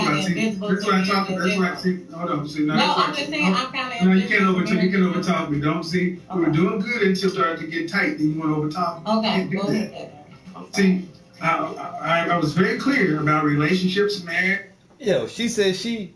on. See, no, I'm just saying I'm kind of. No, you can't overtalk me. Don't see. Okay. We were doing good until it started to get tight. Then you want to overtalk me. Okay, go ahead. See, I was very clear about relationships, marriage. Yo, she said she.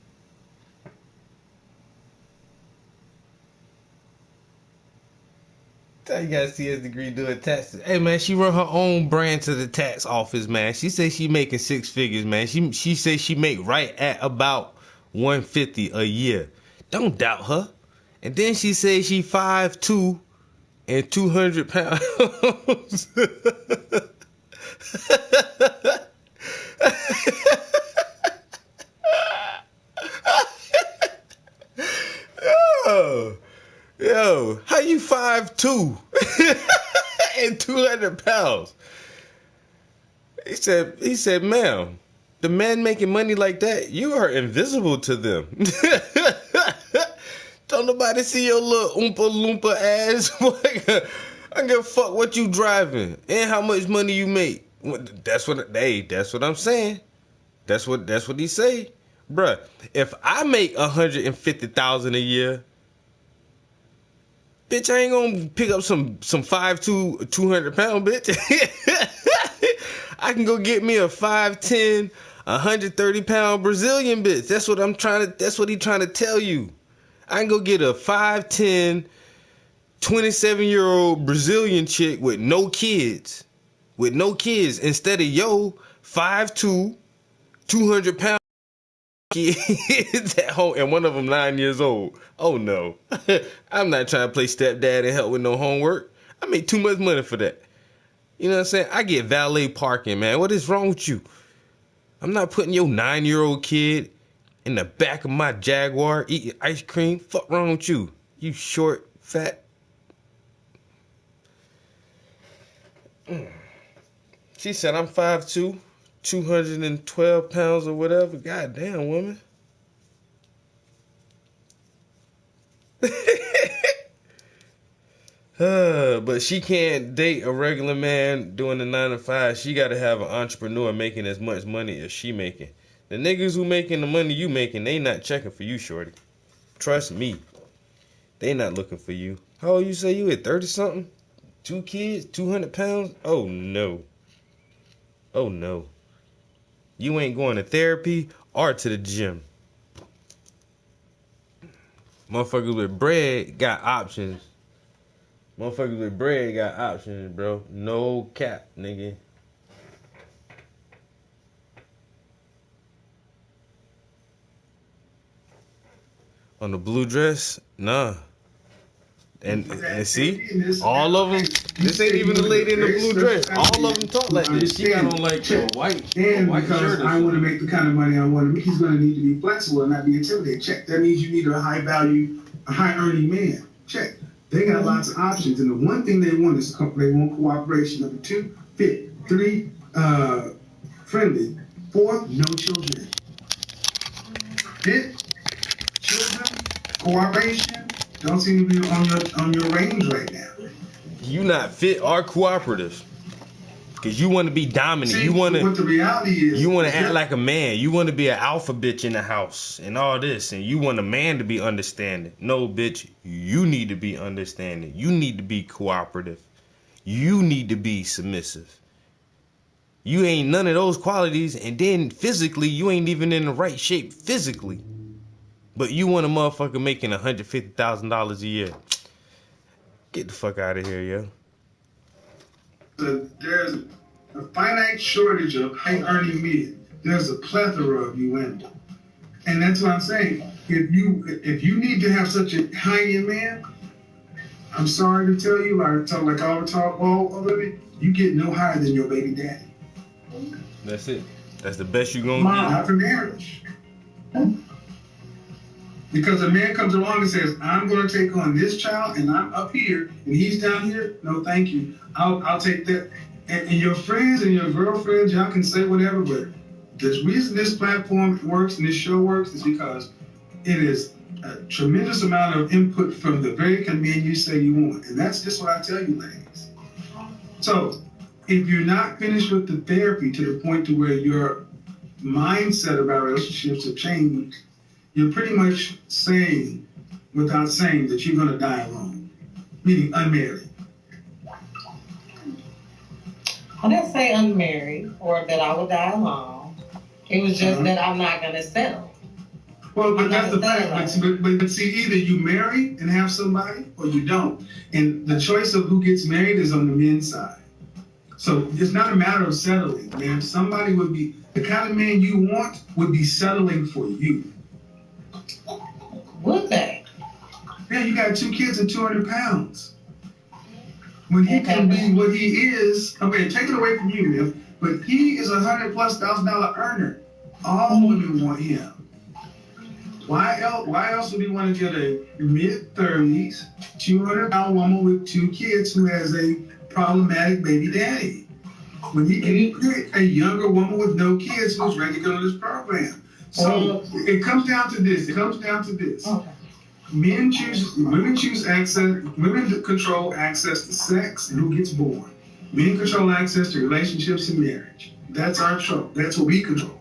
You gotta see his degree doing taxes. Hey man, she run her own brand to the tax office, man. She says she making 6 figures, man. She says she make right at about 150 a year. Don't doubt her. And then she says she 5'2" and 200 pounds. Yo, how you 5'2" and 200 pounds? He said, ma'am, the men making money like that, you are invisible to them. Don't nobody see your little oompa loompa ass. I don't give a fuck what you driving and how much money you make. That's what I'm saying. That's what he say. Bruh, if I make $150,000 a year, bitch, I ain't gonna pick up some 5'2", 200 pound bitch. I can go get me a 5'10", 130 pound Brazilian bitch. That's what he trying to tell you. I can go get a 5'10", 27-year-old Brazilian chick with no kids. Instead of yo 5'2", 200 pound kids at home, and one of them 9 years old. Oh no. I'm not trying to play stepdad and help with no homework. I make too much money for that. You know what I'm saying? I get valet parking, man. What is wrong with you? I'm not putting your 9-year-old kid in the back of my Jaguar eating ice cream. Fuck wrong with you? You short, fat. She said I'm 5'2", 212 pounds or whatever. Goddamn, woman. But she can't date a regular man doing the 9 to 5. She got to have an entrepreneur making as much money as she making. The niggas who making the money you making, they not checking for you, shorty. Trust me. They not looking for you. How old you say you at 30-something? 2 kids, 200 pounds? Oh, no. Oh, no. You ain't going to therapy or to the gym. Motherfuckers with bread got options. Motherfuckers with bread got options, bro. No cap, nigga. On the blue dress? Nah. And see, all of them, this ain't even the lady in the blue dress. All of them talk like this. She got on like a white because shirt or I want to make the kind of money I want to make, he's going to need to be flexible and not be intimidated. Check. That means you need a high value, a high earning man. Check. They got lots of options. And the one thing they want is they want cooperation. Number 2, fit. 3, friendly. 4, no children. Fit, children, cooperation. Don't seem to be on your range right now. You not fit or cooperative. Cause you want to be dominant. See, you want to. What the reality is. You want to act like a man. You want to be an alpha bitch in the house and all this, and you want a man to be understanding. No, bitch. You need to be understanding. You need to be cooperative. You need to be submissive. You ain't none of those qualities, and then physically, you ain't even in the right shape physically. But you want a motherfucker making $150,000 a year. Get the fuck out of here, yo. There's a finite shortage of high-earning men. There's a plethora of you women. And that's what I'm saying. If you need to have such a high-end man, I'm sorry to tell you, like all the talk, all of it, you get no higher than your baby daddy. That's it. That's the best you gonna get. Not for marriage. Because a man comes along and says, I'm going to take on this child, and I'm up here, and he's down here. No, thank you. I'll take that. And your friends and your girlfriends, y'all can say whatever, but the reason this platform works and this show works is because it is a tremendous amount of input from the very kind of men you say you want. And that's just what I tell you, ladies. So if you're not finished with the therapy to the point to where your mindset about relationships have changed, you're pretty much saying, without saying, that you're going to die alone, meaning unmarried. I didn't say unmarried or that I would die alone. It was just that I'm not going to settle. Well, but I'm that's not the a fact. settler. But see, either you marry and have somebody, or you don't. And the choice of who gets married is on the men's side. So it's not a matter of settling, man. Somebody would be the kind of man you want would be settling for you. Would they? Yeah, you got 2 kids and 200 pounds. When he can be what he is, okay, take it away from you, man. But he is $100,000+ earner. All women want him. Why else would he want to get a mid-30s, 200-pound woman with 2 kids who has a problematic baby daddy? When he can pick a younger woman with no kids who's ready to go to this program. So it comes down to this. Okay. Women choose access, women control access to sex and who gets born. Men control access to relationships and marriage. That's our trouble. That's what we control.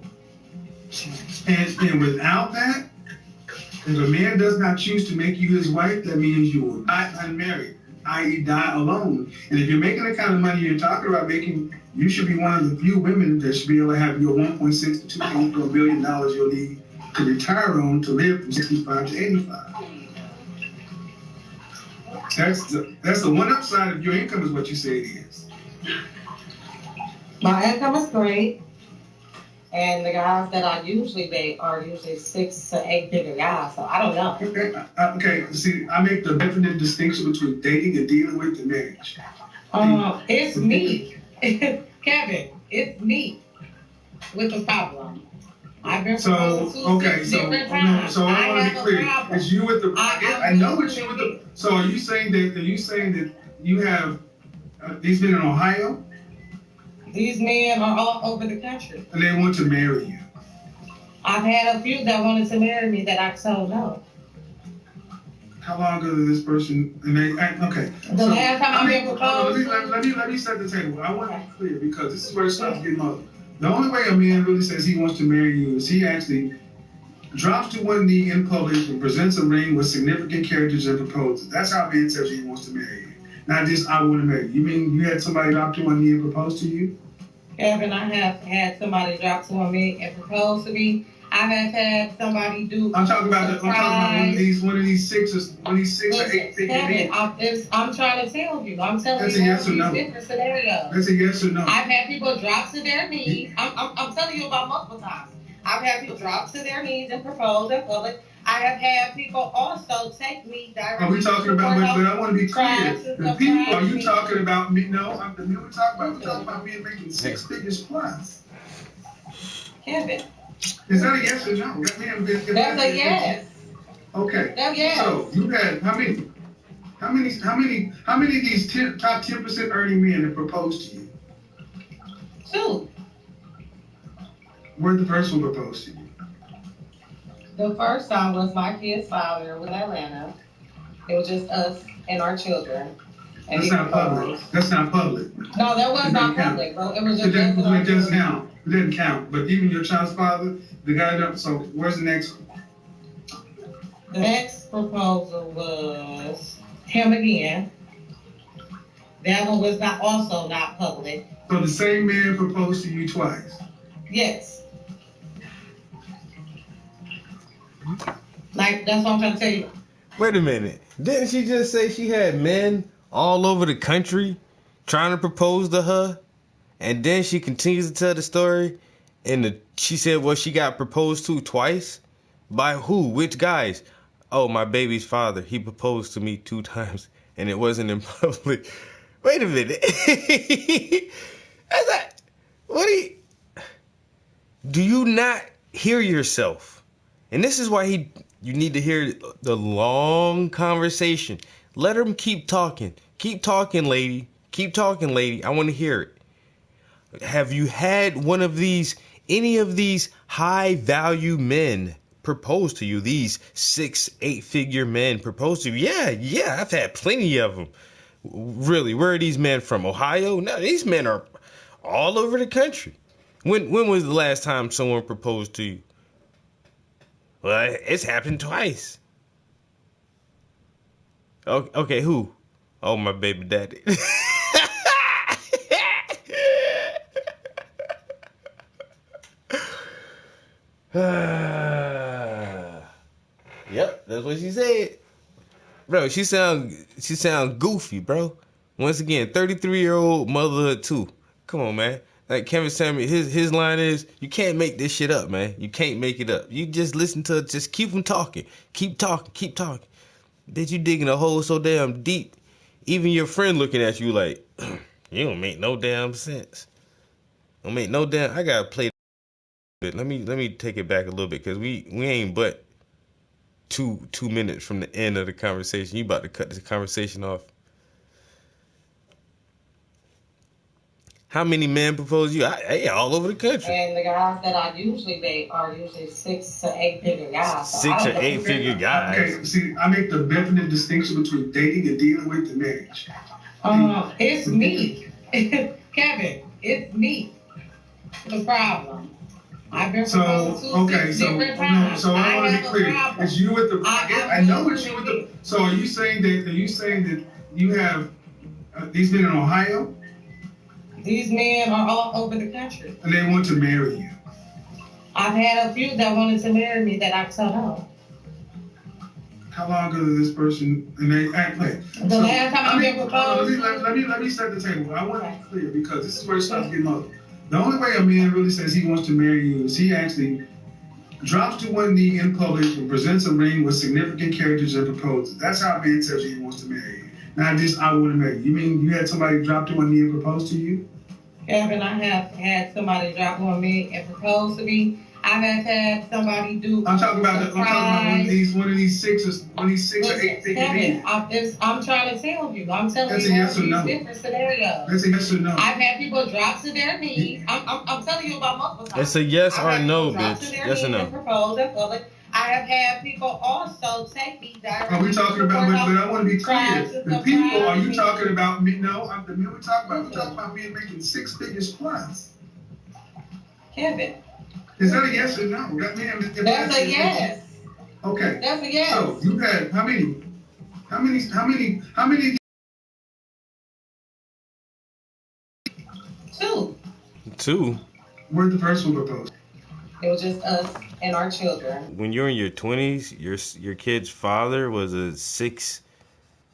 And without that, if a man does not choose to make you his wife, that means you will die unmarried, i.e. die alone. And if you're making the kind of money you're talking about making, you should be one of the few women that should be able to have your 1.6 to 2.4 billion dollars you'll need to retire on to live from 65 to 85. That's the one upside of your income is what you say it is. My income is great. And the guys that I usually date are usually 6 to 8 figure guys, so I don't know. Okay, see, I make the definite distinction between dating and dealing with the marriage. It's me. Kevin, it's me with the problem. I've been proposed to different times. So I want to be clear. Problem. It's you with the. I know it's you with the. So are you saying that you have these men in Ohio? These men are all over the country. And they want to marry you. I've had a few that wanted to marry me that I told no. How long ago did this person? And they okay. The last time I've been proposed. Let me set the table. I want to be clear because this is where it starts getting ugly. The only way a man really says he wants to marry you is he actually drops to one knee in public and presents a ring with significant characters and proposes. That's how a man says he wants to marry you. Not just I want to marry you. You mean you had somebody drop to one knee and propose to you? Kevin, I have had somebody drop to one knee and propose to me. I have had somebody do. I'm talking about one of these 6 or 8 figure men. I'm trying to tell you. I'm telling That's you a yes or no. different scenarios. That's a yes or no. I've had people drop to their knees. I'm telling you about multiple times. I've had people drop to their knees and propose in public. I have had people also take me directly. Are we talking about? But I want to be clear. The people. Are you talking about me? No, the men we're talking about men making 6 figures plus. Kevin. Is that a yes or no? That's a yes. Okay. That's yes. So you had how many? How many of these top 10% earning men have proposed to you? 2. Where'd the first one propose to you? The first time was my kid's father in Atlanta. It was just us and our children. And That's not public. That's not public. No, that was not public. But it was just it doesn't count. It doesn't count. But even your child's father, the guy that, so where's the next one? The next proposal was him again. That one was also not public. So the same man proposed to you twice? Yes. Like, that's what I'm trying to tell you. Wait a minute. Didn't she just say she had men all over the country trying to propose to her? And then she continues to tell the story. And she said, well, she got proposed to twice? By who? Which guys? Oh, my baby's father. He proposed to me 2 times. And it wasn't in public. Wait a minute. Do you not hear yourself? And this is why you need to hear the long conversation. Let him keep talking. Keep talking, lady. Keep talking, lady. I want to hear it. Have you had any of these high value men propose to you? These 6-8 figure men propose to you? Yeah, I've had plenty of them. Really, where are these men from? Ohio? No, these men are all over the country. When was the last time someone proposed to you? Well, it's happened twice. Okay, who? Oh, my baby daddy. That's what she said. Bro, she sound goofy, bro. Once again, 33-year-old motherhood too. Come on, man. Like Kevin Samuel, his line is, you can't make this shit up, man. You can't make it up. You just listen to it, just keep them talking. Keep talking, keep talking. Bitch, you digging a hole so damn deep, even your friend looking at you like, you don't make no damn sense. Don't make no damn, I gotta play bit. Let me take it back a little bit, because we ain't but two minutes from the end of the conversation. You about to cut this conversation off. How many men propose you? Hey, all over the country. And the guys that I usually date are usually 6 to 8 figure guys. So 6 or 8 figure guys. Okay, see, I make the definite distinction between dating and dealing with the marriage. It's me. Kevin, it's me. The problem. I've been proposed to different times. So I want to be have a clear. problem. It's you with the. I know it's you with the. So are you saying that you have these men in Ohio? These men are all over the country. And they want to marry you. I've had a few that wanted to marry me that I told no. How long ago did this person and they act like? The last time I've been proposed. Let me set the table. I want to be clear, because this is where it starts getting ugly. The only way a man really says he wants to marry you is he actually drops to one knee in public and presents a ring with significant characters and proposes. That's how a man tells you he wants to marry you. Not just, I want to marry you. You mean you had somebody drop to one knee and propose to you? Kevin, I have had somebody drop on me and propose to me. I've had somebody do. I'm talking about one of these 6 or 8 figure Kevin, I'm trying to tell you. I'm telling That's you a yes or no. different scenarios. That's a yes or no. I've had people drop to their knees. I'm telling you about multiple times. It's a yes or no, drop bitch. to their Yes or knees no. and propose in public. I have had people also take me directly. Are we talking about, but I want to be clear. The people, are you talking about me? No, the men we're talking about men making 6 figures plus. Kevin. Is that a yes or no? That's a yes. Okay. That's a yes. So you had how many? How many? 2. 2. Where'd the first one propose? It was just us and our children. When you're in your 20s, your kid's father was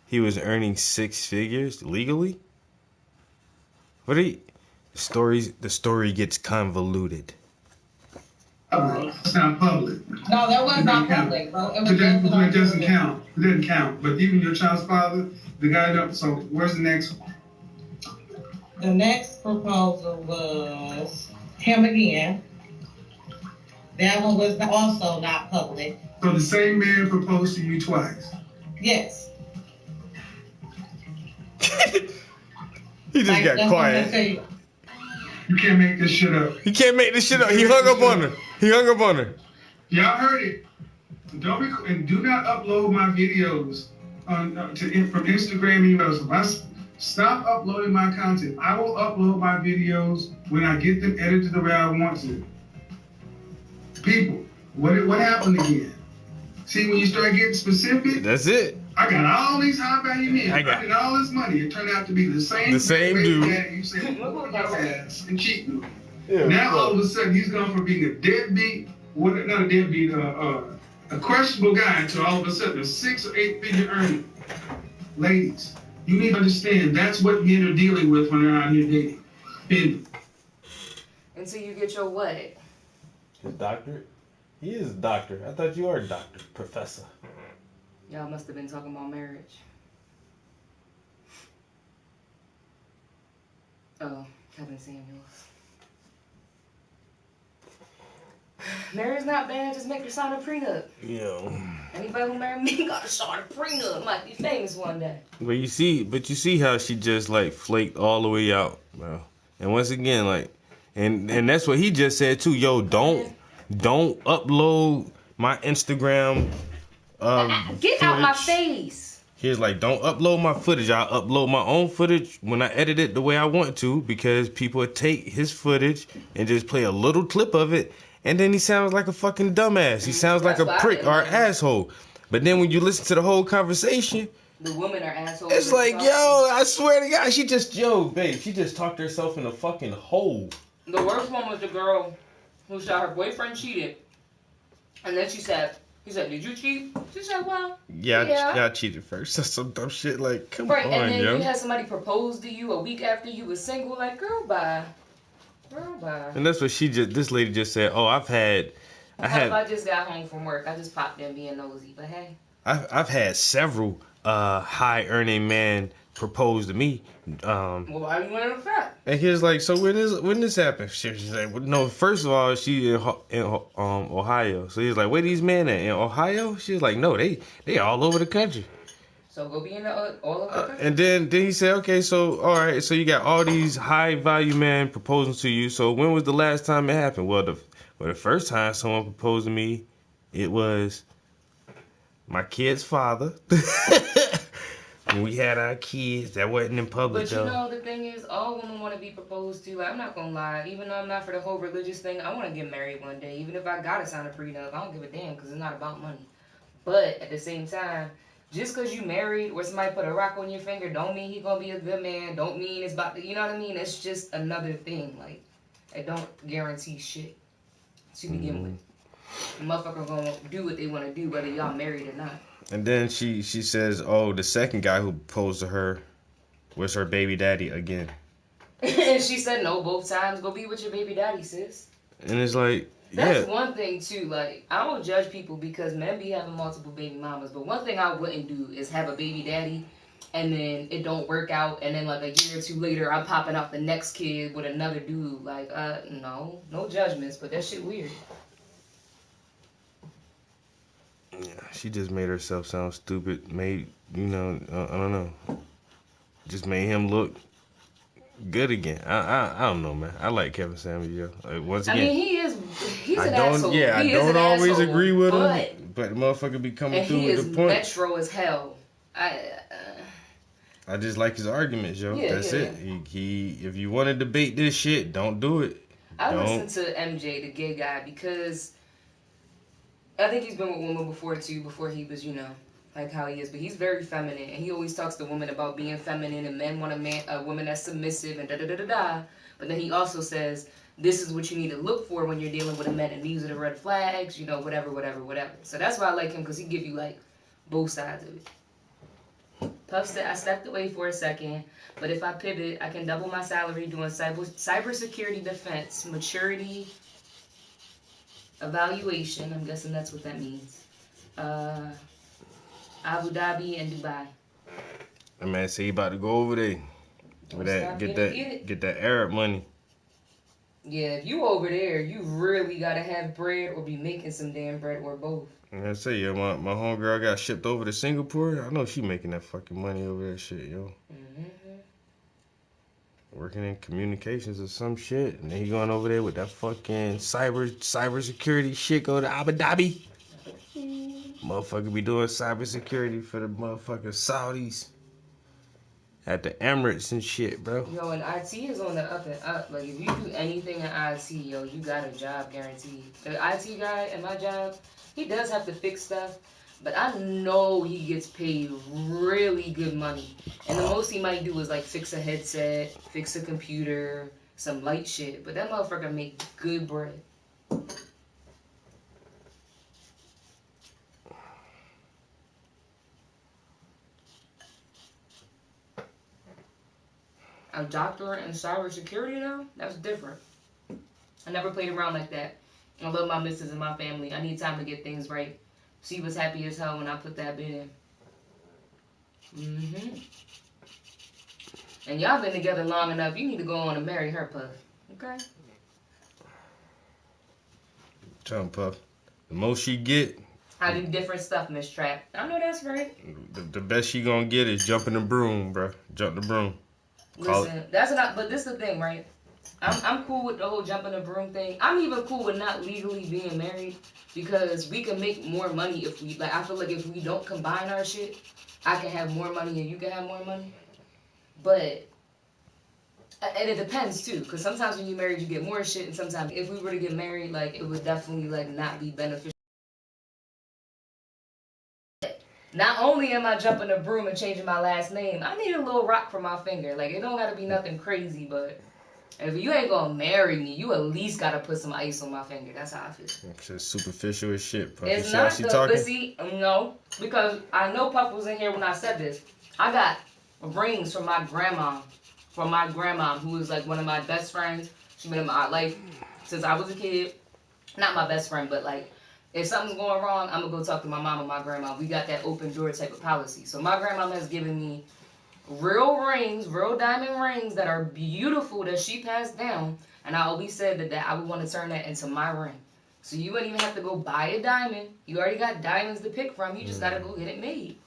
he was earning 6 figures legally? The story gets convoluted. It's not public. No, that was not public, bro. It doesn't count. It doesn't count. But even your child's father, the guy, so where's the next one? The next proposal was him again. That one was also not public. So the same man proposed to you twice? Yes. He just got quiet. You can't make this shit up. He can't make this shit up. He hung up on her. Y'all heard it. Do not upload my videos from Instagram and emails. Stop uploading my content. I will upload my videos when I get them edited the way I want to. People, what happened again? See, when you start getting specific, that's it. I got all these high value men. I got all this money. It turned out to be the same dude. That you said, your ass and cheating. Yeah, now all of a sudden he's gone from being a deadbeat, not a deadbeat, a questionable guy to all of a sudden a 6 or 8 figure earner. Ladies, you need to understand that's what men are dealing with when they're out here dating. Bending. Until you get your what? His doctorate? He is a doctor. I thought you were a doctor, professor. Y'all must have been talking about marriage. Oh, Kevin Samuels. Marriage not bad, just make her sign a prenup. Yo. Anybody who married me gotta sign a prenup. Might be famous one day. But you see how she just like flaked all the way out, bro. And once again, like, and that's what he just said too. Yo, don't upload my Instagram. Get out my face. He was like, don't upload my footage. I'll upload my own footage when I edit it the way I want to, because people would take his footage and just play a little clip of it, and then he sounds like a fucking dumbass. He sounds like a prick or an asshole. But then when you listen to the whole conversation, the women are assholes. It's like, yo, I swear to God, she just talked herself in a fucking hole. The worst one was the girl who said her boyfriend cheated, and then she said, He said, did you cheat? She said, well, Yeah, I cheated first. That's some dumb shit. Like, come right. on, And then yo. you had somebody propose to you a week after you was single. Like, girl, bye. Girl, bye. And that's what this lady just said. Oh, I just got home from work. I just popped in being nosy. But hey. I've had several high earning men propose to me. Well, why you want to fact? And he was like, so when this happened? She's like, well, no, first of all, she in Ohio. So he's like, where these men at? In Ohio? She was like, no, they all over the country. So go be in all over the country. And then he said, okay, so all right, so you got all these high value men proposing to you. So when was the last time it happened? Well, the first time someone proposed to me, it was my kid's father. When we had our kids, that wasn't in public, but you know, the thing is, all women want to be proposed to. Like, I'm not gonna lie, even though I'm not for the whole religious thing, I want to get married one day. Even if I gotta sign a prenup, I don't give a damn because it's not about money. But at the same time, just because you married or somebody put a rock on your finger, don't mean he gonna be a good man. Don't mean it's about to, you know what I mean? It's just another thing. Like, it don't guarantee shit to begin with. The motherfucker gonna do what they want to do, whether y'all married or not. And then she says, oh, the second guy who proposed to her was her baby daddy again. And she said, no, both times. Go be with your baby daddy, sis. And it's like, That's one thing, too. Like, I don't judge people because men be having multiple baby mamas. But one thing I wouldn't do is have a baby daddy and then it don't work out. And then, like, a year or two later, I'm popping out the next kid with another dude. Like, no judgments, but that shit weird. Yeah, she just made herself sound stupid. I don't know. Just made him look good again. I don't know, man. I like Kevin Samuels. Like, once again, I mean, he's an asshole. Yeah, I don't always agree with him, but the motherfucker be coming through with the point. And he is metro as hell. I just like his arguments, yo. That's it. He if you want to debate this shit, don't do it. I listen to MJ, the gay guy, because I think he's been with women before too, before he was, like how he is. But he's very feminine, and he always talks to women about being feminine, and men want a woman that's submissive, and da-da-da-da-da. But then he also says, this is what you need to look for when you're dealing with a man, and these are the red flags, whatever. So that's why I like him, because he give you, like, both sides of it. Puff said, I stepped away for a second, but if I pivot, I can double my salary doing cybersecurity defense, maturity, evaluation, I'm guessing that's what that means. Abu Dhabi and Dubai. That man say he about to go over there. Get that Arab money. Yeah, if you over there, you really gotta have bread or be making some damn bread or both. I say, yo, my homegirl got shipped over to Singapore. I know she making that fucking money over that shit, yo. Working in communications or some shit, and then he going over there with that fucking cybersecurity shit. Go to Abu Dhabi. Motherfucker be doing cybersecurity for the motherfucking Saudis at the Emirates and shit, bro. Yo, and IT is on the up and up. Like, if you do anything in IT, yo, you got a job guaranteed. The IT guy at my job, he does have to fix stuff, but I know he gets paid really good money. And the most he might do is, like, fix a headset, fix a computer, some light shit. But that motherfucker make good bread. A doctor in cybersecurity now? That's different. I never played around like that. I love my missus and my family. I need time to get things right. She was happy as hell when I put that bid in. And y'all been together long enough. You need to go on and marry her, Puff. Okay? Tell him, Puff. The most she get, I do different stuff, Miss Trap. I know that's right. The best she gonna get is jumping the broom, bro. Jump the broom. Listen, but this is the thing, right? I'm cool with the whole jumping the broom thing. I'm even cool with not legally being married because we can make more money if we, like, I feel like if we don't combine our shit, I can have more money and you can have more money. But, and it depends too, because sometimes when you're married, you get more shit, and sometimes if we were to get married, like, it would definitely, like, not be beneficial. Not only am I jumping the broom and changing my last name, I need a little rock for my finger. Like, it don't gotta be nothing crazy, but If you ain't gonna marry me, you at least gotta put some ice on my finger. That's how I feel. It's just superficial as shit. Puff. It's You see how not she the, talking? but see, no, because I know Puff was in here when I said this. I got rings from my grandma, who was like one of my best friends. She been in my life since I was a kid. Not my best friend, but like, if something's going wrong, I'm gonna go talk to my mom and my grandma. We got that open door type of policy. So my grandma has given me real rings, real diamond rings that are beautiful that she passed down. And I always said that I would want to turn that into my ring. So you wouldn't even have to go buy a diamond. You already got diamonds to pick from. You just gotta go get it made.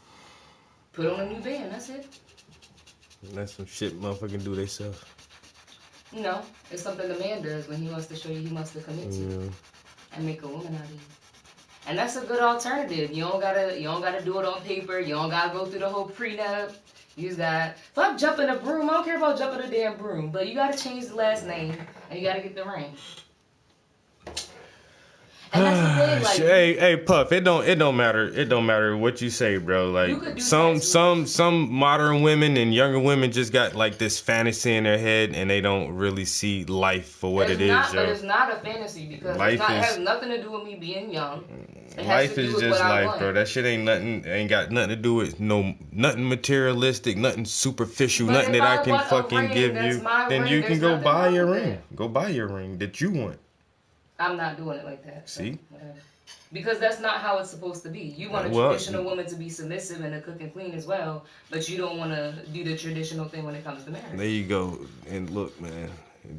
Put on a new band, that's it. That's some shit motherfucking do themselves. You know, it's something the man does when he wants to show you he wants to commit to and make a woman out of you. And that's a good alternative. You don't gotta do it on paper. You don't gotta go through the whole prenup. You just got, fuck jumping a broom. I don't care about jumping a damn broom, but you gotta change the last name and you gotta get the ring. And that's the thing, like, hey, Puff, it don't matter. It don't matter what you say, bro. Like some modern women and younger women just got like this fantasy in their head and they don't really see life for what it is, yo. But it's not a fantasy because it has nothing to do with me being young. Life is just life, bro. That shit ain't got nothing to do with nothing materialistic, nothing superficial, But nothing that I can fucking ring, give you. Then you can go buy your ring. Go buy your ring that you want. I'm not doing it like that. See? Whatever. Because that's not how it's supposed to be. You want a traditional woman to be submissive and to cook and clean as well, but you don't want to do the traditional thing when it comes to marriage. There you go. And look, man,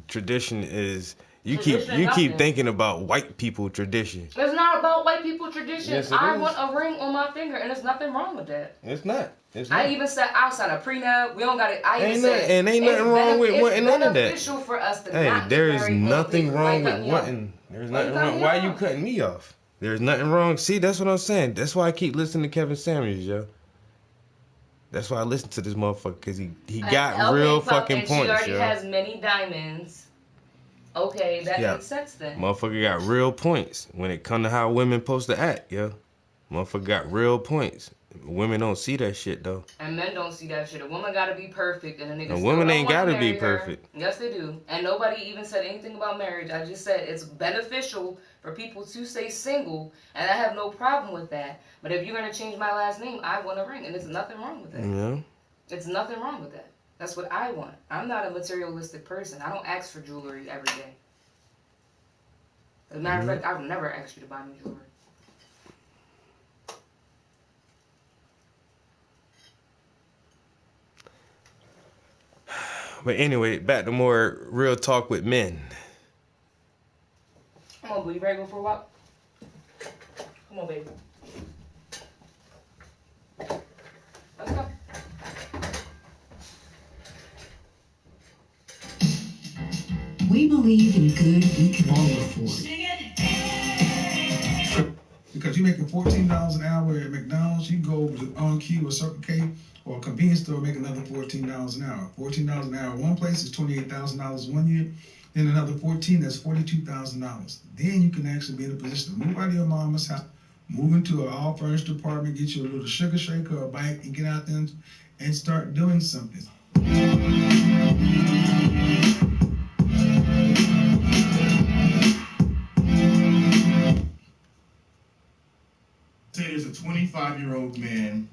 tradition is you keep thinking about white people tradition. It's not about white people tradition. Yes, I want a ring on my finger, and there's nothing wrong with that. It's not. I even said outside a prenup. We don't got it. Ain't nothing wrong with wanting none of that. It's beneficial for us to there is nothing wrong with wanting. There's nothing wrong. Why are you cutting me off? There's nothing wrong. See, that's what I'm saying. That's why I keep listening to Kevin Samuels, yo. That's why I listen to this motherfucker, because he got real fucking points, yo. She already has many diamonds. Okay, that makes sense then. Motherfucker got real points when it come to how women supposed to act, yo. Motherfucker got real points. Women don't see that shit, though. And men don't see that shit. A woman gotta be perfect, and a nigga a woman ain't gotta be perfect. Yes, they do. And nobody even said anything about marriage. I just said it's beneficial for people to stay single, and I have no problem with that. But if you're gonna change my last name, I want a ring, and there's nothing wrong with that. Yeah. It's nothing wrong with that. That's what I want. I'm not a materialistic person. I don't ask for jewelry every day. As a matter of fact, I've never asked you to buy me jewelry. But anyway, back to more real talk with men. Come on, boo. You ready to go for a walk? Come on, baby. Let's go. We believe in good we can all afford. Because you're making $14 an hour at McDonald's, you go to On Q or Circle K or a convenience store, make another $14 an hour. $14 an hour one place is $28,000 1 year. Then another 14, that's $42,000. Then you can actually be in a position to move out of your mama's house, move into an all-furnished apartment, get you a little sugar shaker or a bike, and get out there and start doing something. Say there's a 25-year-old man.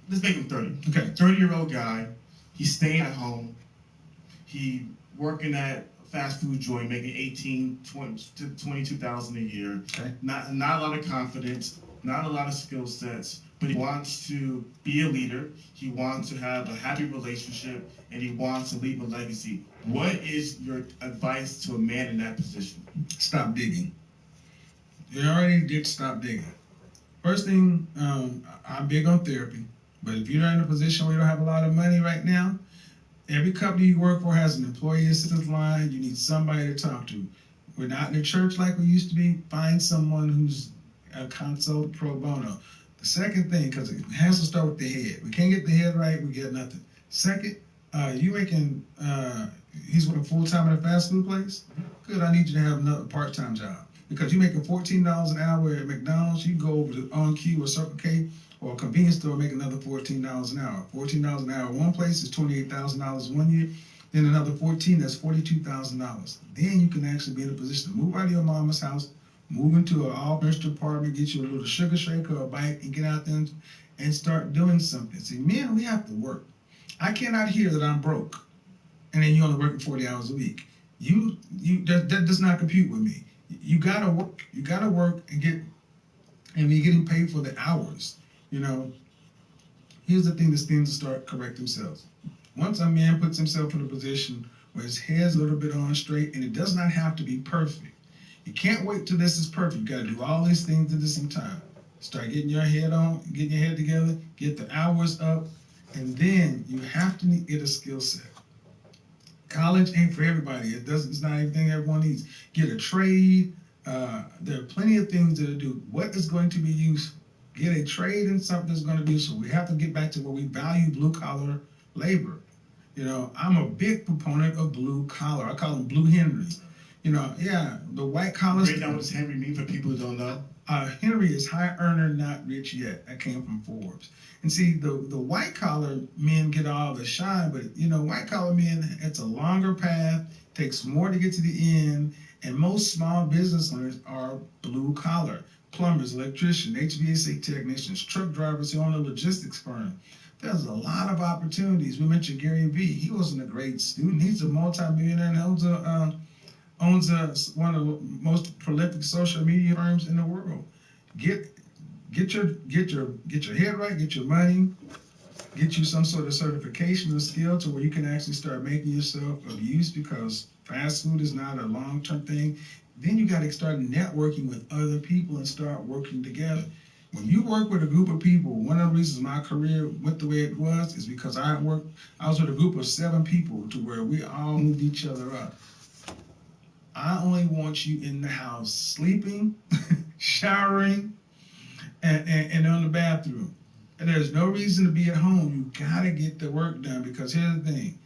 Let's make him 30. Okay. 30-year-old guy. He's staying at home. He working at a fast food joint, making $22,000 a year. Okay. Not a lot of confidence, not a lot of skill sets, but he wants to be a leader. He wants to have a happy relationship, and he wants to leave a legacy. What is your advice to a man in that position? Stop digging. You already did stop digging. First thing, I'm big on therapy, but if you're not in a position where you don't have a lot of money right now, every company you work for has an employee assistance line. You need somebody to talk to. We're not in a church like we used to be. Find someone who's a consult pro bono. The second thing, because it has to start with the head. We can't get the head right, we get nothing. Second, you making, he's working full-time at a fast food place? Good, I need you to have another part-time job. Because you're making $14 an hour at McDonald's, you go over to On Q or Circle K or a convenience store, make another $14 an hour. $14 an hour one place is $28,000 1 year. Then another 14, that's $42,000. Then you can actually be in a position to move out of your mama's house, move into an all-furnished apartment, get you a little sugar shaker or a bike, and get out there and start doing something. See, men, we have to work. I cannot hear that I'm broke, and then you're only working 40 hours a week. That does not compute with me. You gotta work. You gotta work and be getting paid for the hours. You know, here's the thing that tends to start correct themselves. Once a man puts himself in a position where his head's a little bit on straight, and it does not have to be perfect. You can't wait till this is perfect. You gotta do all these things at the same time. Start getting your head on, getting your head together, get the hours up, and then you have to get a skill set. College ain't for everybody. It's not everything everyone needs. Get a trade. There are plenty of things to do. What is going to be useful? Get a trade in something that's going to be useful. We have to get back to where we value blue-collar labor. You know, I'm a big proponent of blue-collar. I call them blue Henrys. You know, yeah, the white collars. Break down what does Henry mean for people who don't know? Henry is high earner, not rich yet. That came from Forbes. And see, the white collar men get all the shine, but you know, white collar men, it's a longer path, takes more to get to the end, and most small business owners are blue collar. Plumbers, electricians, HVAC technicians, truck drivers who own a logistics firm. There's a lot of opportunities. We mentioned Gary Vee. He wasn't a great student. He's a multi-millionaire and owns one of the most prolific social media firms in the world. Get your head right, get your money, get you some sort of certification or skill to where you can actually start making yourself of use, because fast food is not a long-term thing. Then you got to start networking with other people and start working together. When you work with a group of people, one of the reasons my career went the way it was is because I was with a group of 7 people to where we all moved each other up. I only want you in the house sleeping, showering, and on the bathroom. And there's no reason to be at home. You gotta get the work done, because here's the thing.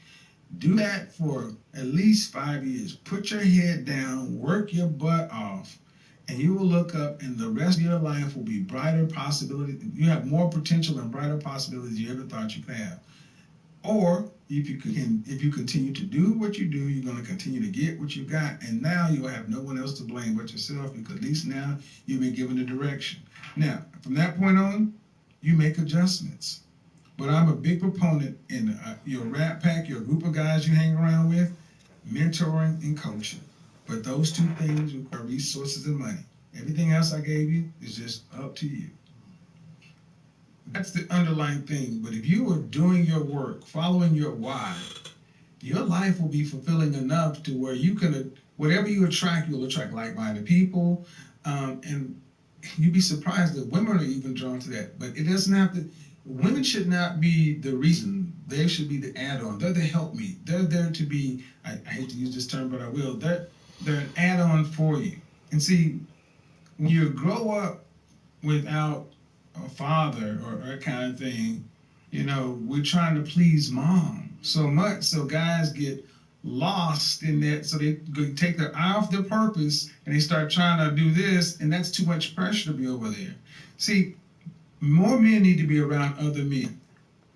Do that for at least 5 years. Put your head down, work your butt off, and you will look up and the rest of your life will be brighter possibilities. You have more potential and brighter possibilities you ever thought you could have. Or if you continue to do what you do, you're going to continue to get what you got, and now you'll have no one else to blame but yourself, because at least now you've been given a direction. Now, from that point on, you make adjustments. But I'm a big proponent in your rat pack, your group of guys you hang around with, mentoring and coaching. But those 2 things require resources and money. Everything else I gave you is just up to you. That's the underlying thing. But if you are doing your work, following your why, your life will be fulfilling enough to where you can, whatever you attract, you'll attract like-minded people. And you'd be surprised that women are even drawn to that. But it doesn't have to, women should not be the reason. They should be the add-on. They're the help me. They're there to be, I hate to use this term, but I will. They're an add-on for you. And see, when you grow up without a father or that kind of thing, you know, we're trying to please mom so much, so guys get lost in that, so they take their eye off their purpose and they start trying to do this, and that's too much pressure to be over there. See, more men need to be around other men.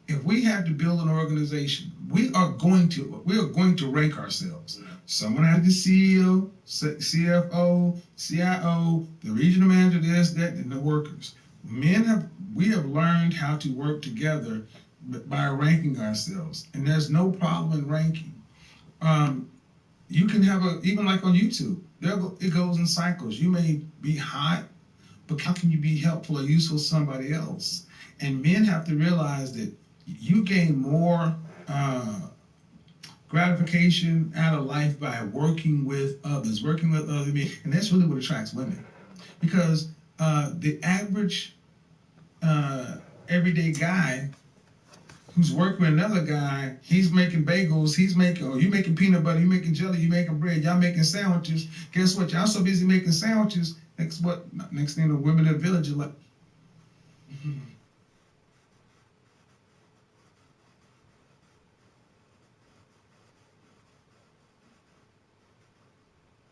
If we have to build an organization, we are going to rank ourselves. Someone has the CEO, CFO, CIO, the regional manager, this, that, and the workers. We have learned how to work together by ranking ourselves, and there's no problem in ranking. You can have even like on YouTube, it goes in cycles. You may be hot, but how can you be helpful or useful to somebody else? And men have to realize that you gain more gratification out of life by working with others, working with other men. And that's really what attracts women. Because the average everyday guy who's working with another guy, he's making bagels, you making peanut butter, you making jelly, you making bread, y'all making sandwiches. Guess what? Y'all so busy making sandwiches. Next thing the women in the village are like,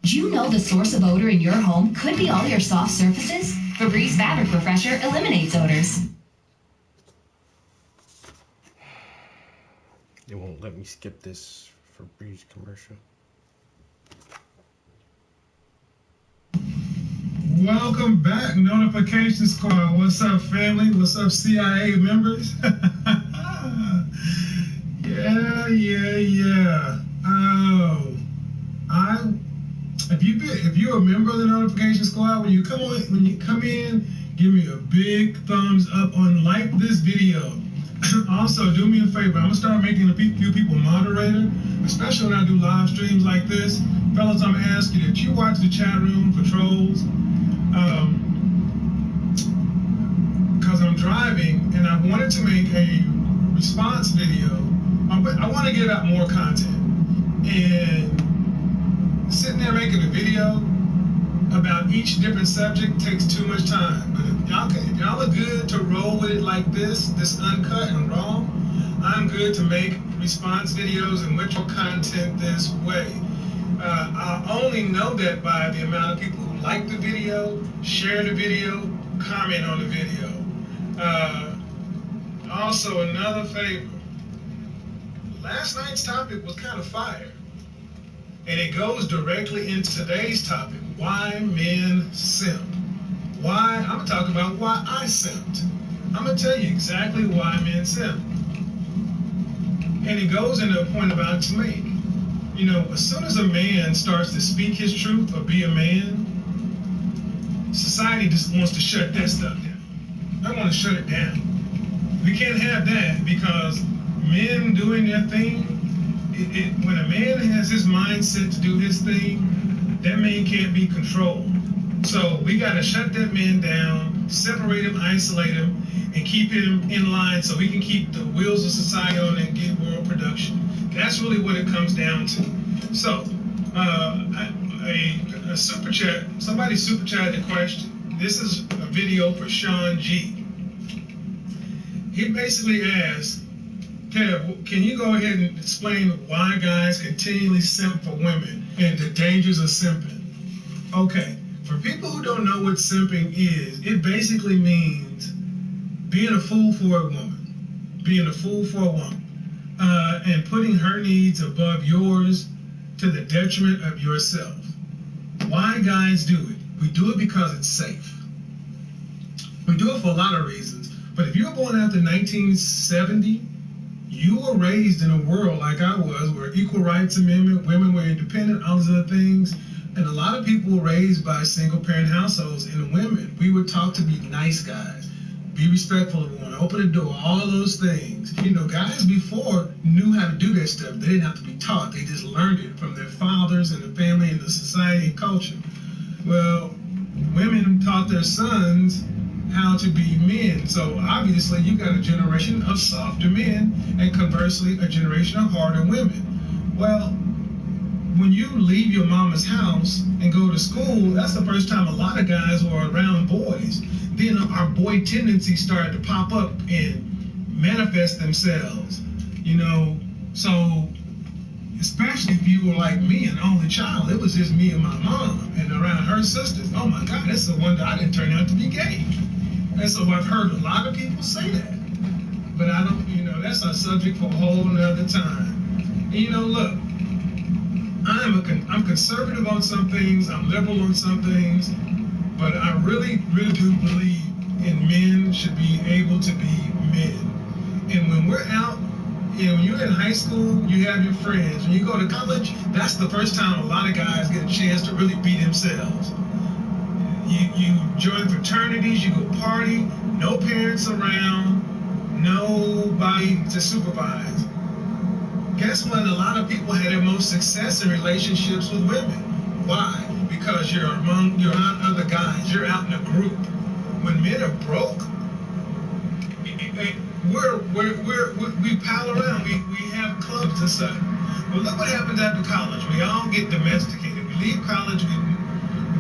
Did you know the source of odor in your home could be all your soft surfaces? Febreze Fabric Refresher eliminates odors. It won't let me skip this Febreze commercial. Welcome back, Notification Squad. What's up, family? What's up, CIA members? Yeah. Oh, if you're a member of the Notification Squad, when you come in, give me a big thumbs up on like this video. Also, do me a favor. I'm gonna start making a few people moderator, especially when I do live streams like this. Fellas, I'm gonna ask you that you watch the chat room for trolls. Because I'm driving and I wanted to make a response video. I want to get out more content. And sitting there making a video about each different subject takes too much time. But if y'all are good to roll with it like this uncut and raw, I'm good to make response videos and retro content this way. I only know that by the amount of people who like the video, share the video, comment on the video. Also, another favor. Last night's topic was kind of fire. And it goes directly into today's topic. Why men simp. I'm going to talk about why I simped. I'm going to tell you exactly why men simp. And it goes into a point I'm about to make. You know, as soon as a man starts to speak his truth or be a man, society just wants to shut that stuff down. I want to shut it down. We can't have that because men doing their thing, when a man has his mindset to do his thing, that man can't be controlled. So we got to shut that man down, separate him, isolate him, and keep him in line so we can keep the wheels of society on and get world production. That's really what it comes down to. So, a super chat, somebody super chatted a question. This is a video for Sean G. He basically asked, Kev, can you go ahead and explain why guys continually simp for women and the dangers of simping? Okay, for people who don't know what simping is, it basically means being a fool for a woman, and putting her needs above yours to the detriment of yourself. Why guys do it? We do it because it's safe. We do it for a lot of reasons. But if you were born after 1970, you were raised in a world like I was, where equal rights amendment, women were independent, all those other things. And a lot of people were raised by single parent households, and women, we were taught to be nice guys, be respectful of one, open the door, all those things. You know, guys before knew how to do that stuff. They didn't have to be taught. They just learned it from their fathers and the family and the society and culture. Well, women taught their sons how to be men. So obviously you got a generation of softer men and conversely a generation of harder women. Well, when you leave your mama's house and go to school, that's the first time a lot of guys were around boys. Then our boy tendencies started to pop up and manifest themselves, you know. So especially if you were like me, an only child, it was just me and my mom and around her sisters. Oh my God, that's the wonder I didn't turn out to be gay. And so I've heard a lot of people say that, but I don't, you know, that's a subject for a whole nother time. And, you know, look, I'm conservative on some things, I'm liberal on some things, but I really do believe in men should be able to be men. And when we're out, you know, when you're in high school, you have your friends. When you go to college, that's the first time a lot of guys get a chance to really be themselves. You join fraternities, you go party, no parents around, nobody to supervise. Guess what? A lot of people had their most success in relationships with women. Why? Because you're around other guys. You're out in a group. When men are broke, we pal around. We have clubs and stuff. But look what happens after college. We all get domesticated. We leave college. We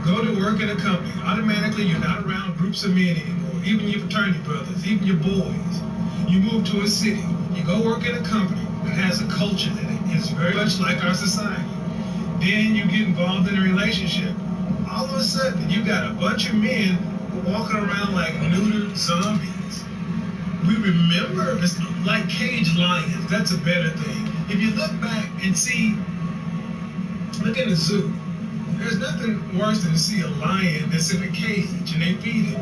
go to work in a company. Automatically, you're not around groups of men anymore. Even your fraternity brothers, even your boys. You move to a city. You go work in a company that has a culture that is very much like our society. Then you get involved in a relationship. All of a sudden, you got a bunch of men walking around like neutered zombies. We remember, it's like caged lions. That's a better thing. If you look back and see, look in the zoo. There's nothing worse than to see a lion that's in a cage and they feed it.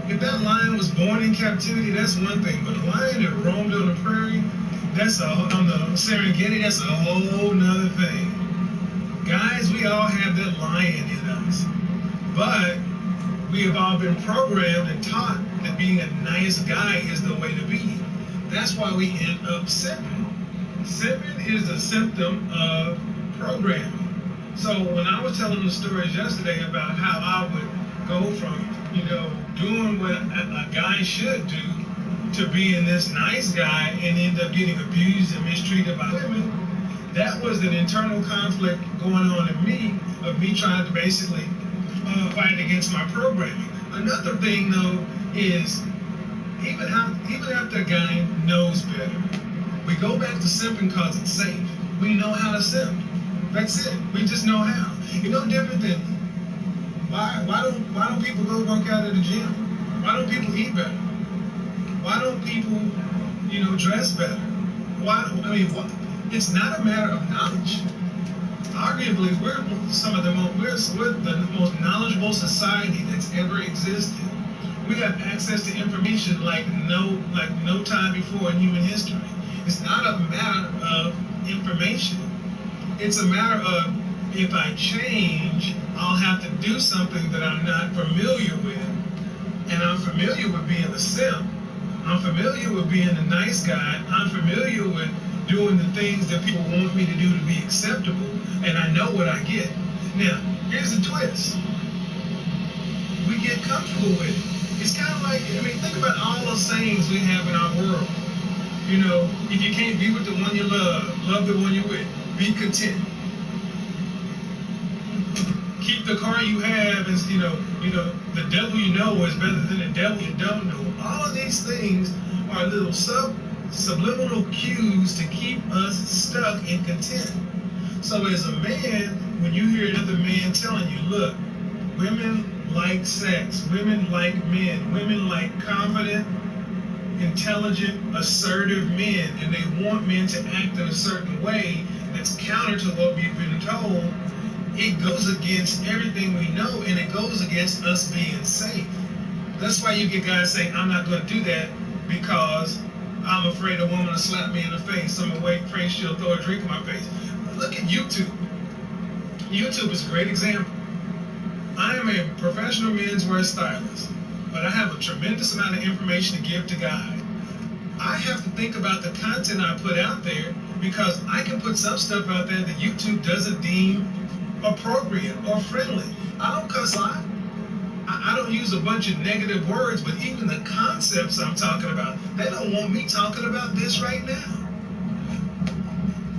If that lion was born in captivity, that's one thing. But a lion that roamed on the prairie, that's on the Serengeti, that's a whole nother thing. Guys, we all have that lion in us. But we have all been programmed and taught that being a nice guy is the way to be. That's why we end up simping. Simping is a symptom of programming. So when I was telling the stories yesterday about how I would go from, doing what a guy should do to being this nice guy and end up getting abused and mistreated by women, that was an internal conflict going on in me, of me trying to basically fight against my programming. Another thing, though, is even after a guy knows better, we go back to simping because it's safe. We know how to simp. That's it. We just know how. It's no different than why don't people go work out at the gym? Why don't people eat better? Why don't people, dress better? It's not a matter of knowledge. Arguably, we're the most knowledgeable society that's ever existed. We have access to information like no time before in human history. It's not a matter of information. It's a matter of, if I change, I'll have to do something that I'm not familiar with. And I'm familiar with being a simp. I'm familiar with being a nice guy. I'm familiar with doing the things that people want me to do to be acceptable. And I know what I get. Now, here's the twist. We get comfortable with it. It's kind of like, think about all those sayings we have in our world. If you can't be with the one you love the one you're with. Be content. Keep the car you have, and the devil you know is better than the devil you don't know. All of these things are little subliminal cues to keep us stuck and content. So as a man, when you hear another man telling you, look, women like sex, women like men, women like confident, intelligent, assertive men, and they want men to act in a certain way that's counter to what we've been told, it goes against everything we know, and it goes against us being safe. That's why you get guys saying, I'm not going to do that because I'm afraid a woman will slap me in the face. I'm afraid she'll throw a drink in my face. Look at YouTube. YouTube is a great example. I am a professional menswear stylist, but I have a tremendous amount of information to give to guys. I have to think about the content I put out there, because I can put some stuff out there that YouTube doesn't deem appropriate or friendly. I don't cuss out. I don't use a bunch of negative words, but even the concepts I'm talking about, they don't want me talking about this right now.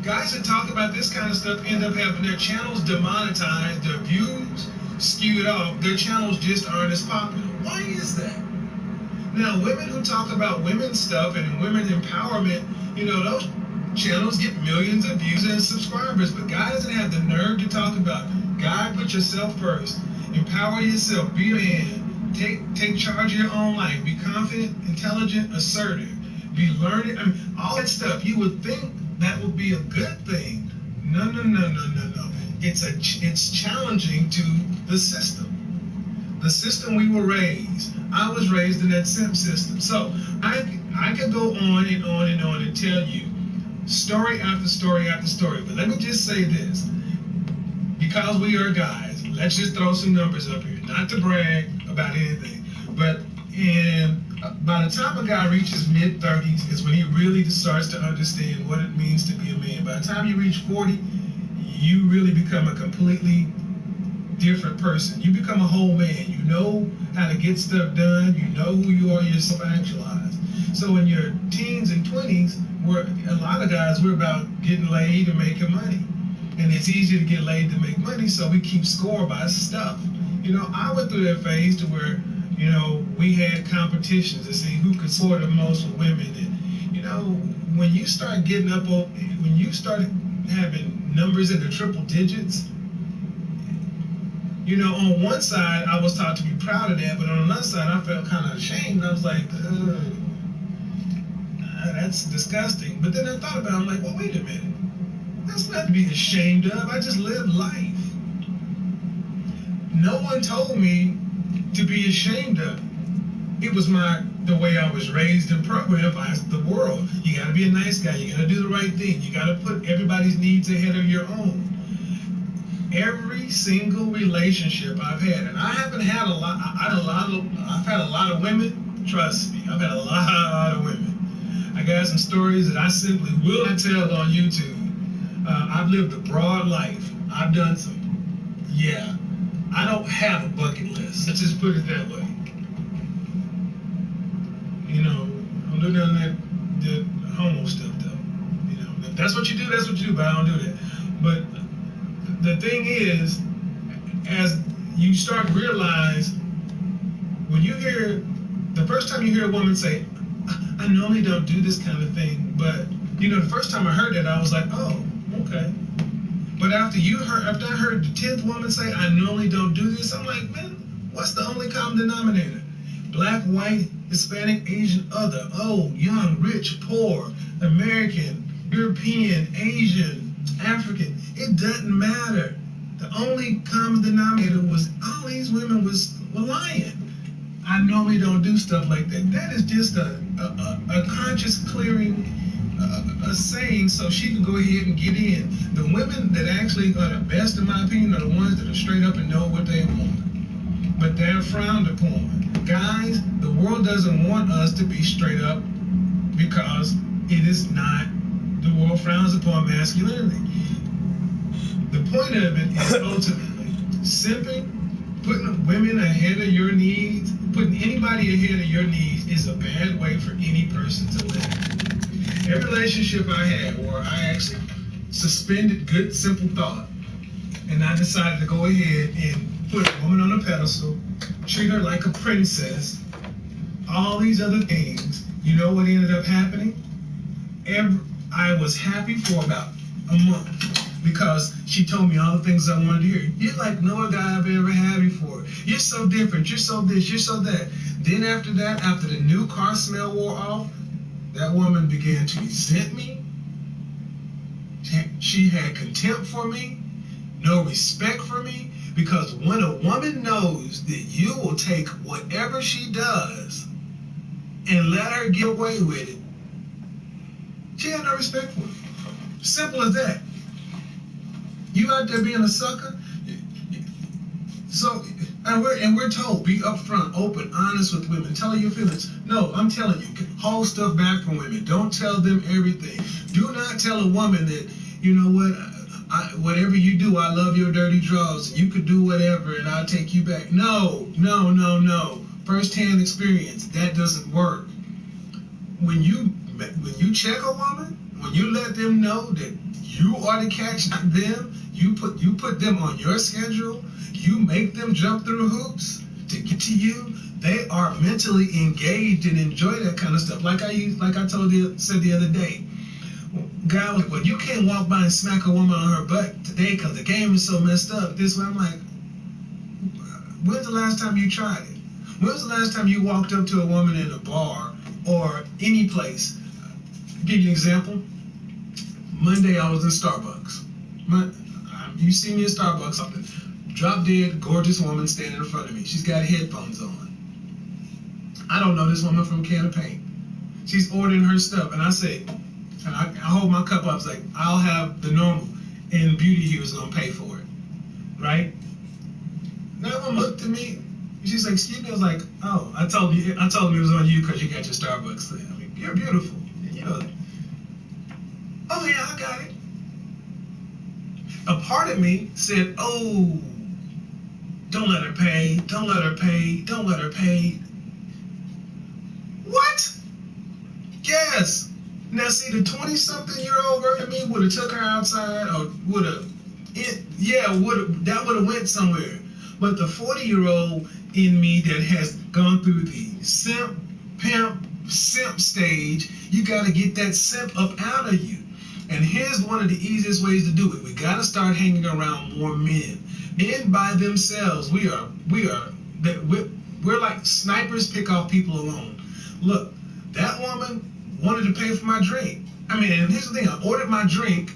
Guys that talk about this kind of stuff end up having their channels demonetized, their views skewed off, their channels just aren't as popular. Why is that? Now, women who talk about women's stuff and women empowerment, those channels get millions of views and subscribers, but guys that have the nerve to talk about, God, put yourself first, empower yourself, be a man, take charge of your own life, be confident, intelligent, assertive, be learned, all that stuff, you would think that would be a good thing. No. It's challenging to the system. The system we were raised. I was raised in that simp system. So I could go on and on and on and tell you story after story after story. But let me just say this. Because we are guys, let's just throw some numbers up here. Not to brag about anything. But by the time a guy reaches mid-30s is when he really starts to understand what it means to be a man. By the time you reach 40, you really become a completely different person. You become a whole man. You know how to get stuff done. You know who you are. You're self-actualized. So in your teens and 20s, a lot of guys, we're about getting laid and making money. And it's easier to get laid than make money, so we keep score by stuff. I went through that phase to where, we had competitions to see who could score the most with women. And, when you start getting up, when you start having numbers in the triple digits, on one side, I was taught to be proud of that, but on another side, I felt kind of ashamed. I was like, that's disgusting. But then I thought about it, I'm like, well, wait a minute. That's not to be ashamed of. I just live life. No one told me to be ashamed of it. It was the way I was raised and programmed by the world. You got to be a nice guy. You got to do the right thing. You got to put everybody's needs ahead of your own. Every single relationship I've had, and I haven't had a lot. I've had a lot of women. Trust me, I've had a lot of women. I got some stories that I simply will not tell on YouTube. I've lived a broad life. I've done some. Yeah, I don't have a bucket list. Let's just put it that way. You know, I'm doing that homo stuff though. You know, if that's what you do, that's what you do. But I don't do that. But the thing is, as you start to realize, when you hear, the first time you hear a woman say, I normally don't do this kind of thing, but, you know, the first time I heard that, I was like, oh, okay. But after I heard the 10th woman say, I normally don't do this, I'm like, man, what's the only common denominator? Black, white, Hispanic, Asian, other, old, young, rich, poor, American, European, Asian, African. It doesn't matter. The only common denominator was all these women were lying. I normally don't do stuff like that. That is just a conscious clearing, a saying so she can go ahead and get in. The women that actually are the best, in my opinion, are the ones that are straight up and know what they want. But they're frowned upon. Guys, the world doesn't want us to be straight up because it is not. The world frowns upon masculinity. The point of it is ultimately simping, putting women ahead of your needs, putting anybody ahead of your needs is a bad way for any person to live. Every relationship I had where I actually suspended good, simple thought, and I decided to go ahead and put a woman on a pedestal, treat her like a princess, all these other things, you know what ended up happening? I was happy for about a month because she told me all the things I wanted to hear. You're like no other guy I've ever had before. You're so different. You're so this. You're so that. Then after that, after the new car smell wore off, that woman began to resent me. She had contempt for me, no respect for me, because when a woman knows that you will take whatever she does and let her get away with it, she had no respect for me. Simple as that. You out there being a sucker? So, and we're told, be upfront, open, honest with women. Tell her your feelings. No, I'm telling you, hold stuff back from women. Don't tell them everything. Do not tell a woman that, you know what, whatever you do, I love your dirty drawers. You could do whatever and I'll take you back. No. First-hand experience, that doesn't work. When you check a woman, when you let them know that you are the catch, not them, you put them on your schedule, you make them jump through hoops to get to you, they are mentally engaged and enjoy that kind of stuff. Like I said the other day, guy was like, well, you can't walk by and smack a woman on her butt today because the game is so messed up. This way, I'm like, when's the last time you tried it? When's the last time you walked up to a woman in a bar or any place? I'll give you an example. Monday, I was in Starbucks. You see me in Starbucks, something. Drop dead, gorgeous woman standing in front of me. She's got headphones on. I don't know this woman from a can of paint. She's ordering her stuff, and I say, and I hold my cup up, I was like, I'll have the normal, and Beauty here is gonna pay for it, right? That woman looked at me, and she's like, excuse me. I was like, oh, I told him it was on you because you got your Starbucks thing. I mean, you're beautiful. You know, oh yeah, I got it. A part of me said, oh, don't let her pay, don't let her pay, don't let her pay. What? Yes. Now see, the 20-something-year-old version of me would have took her outside, or that would have went somewhere. But the 40-year-old in me that has gone through the simp stage, you got to get that simp up out of you. And here's one of the easiest ways to do it. We got to start hanging around more men. Men by themselves, we're like snipers pick off people alone. Look, that woman wanted to pay for my drink. I mean, and here's the thing, I ordered my drink,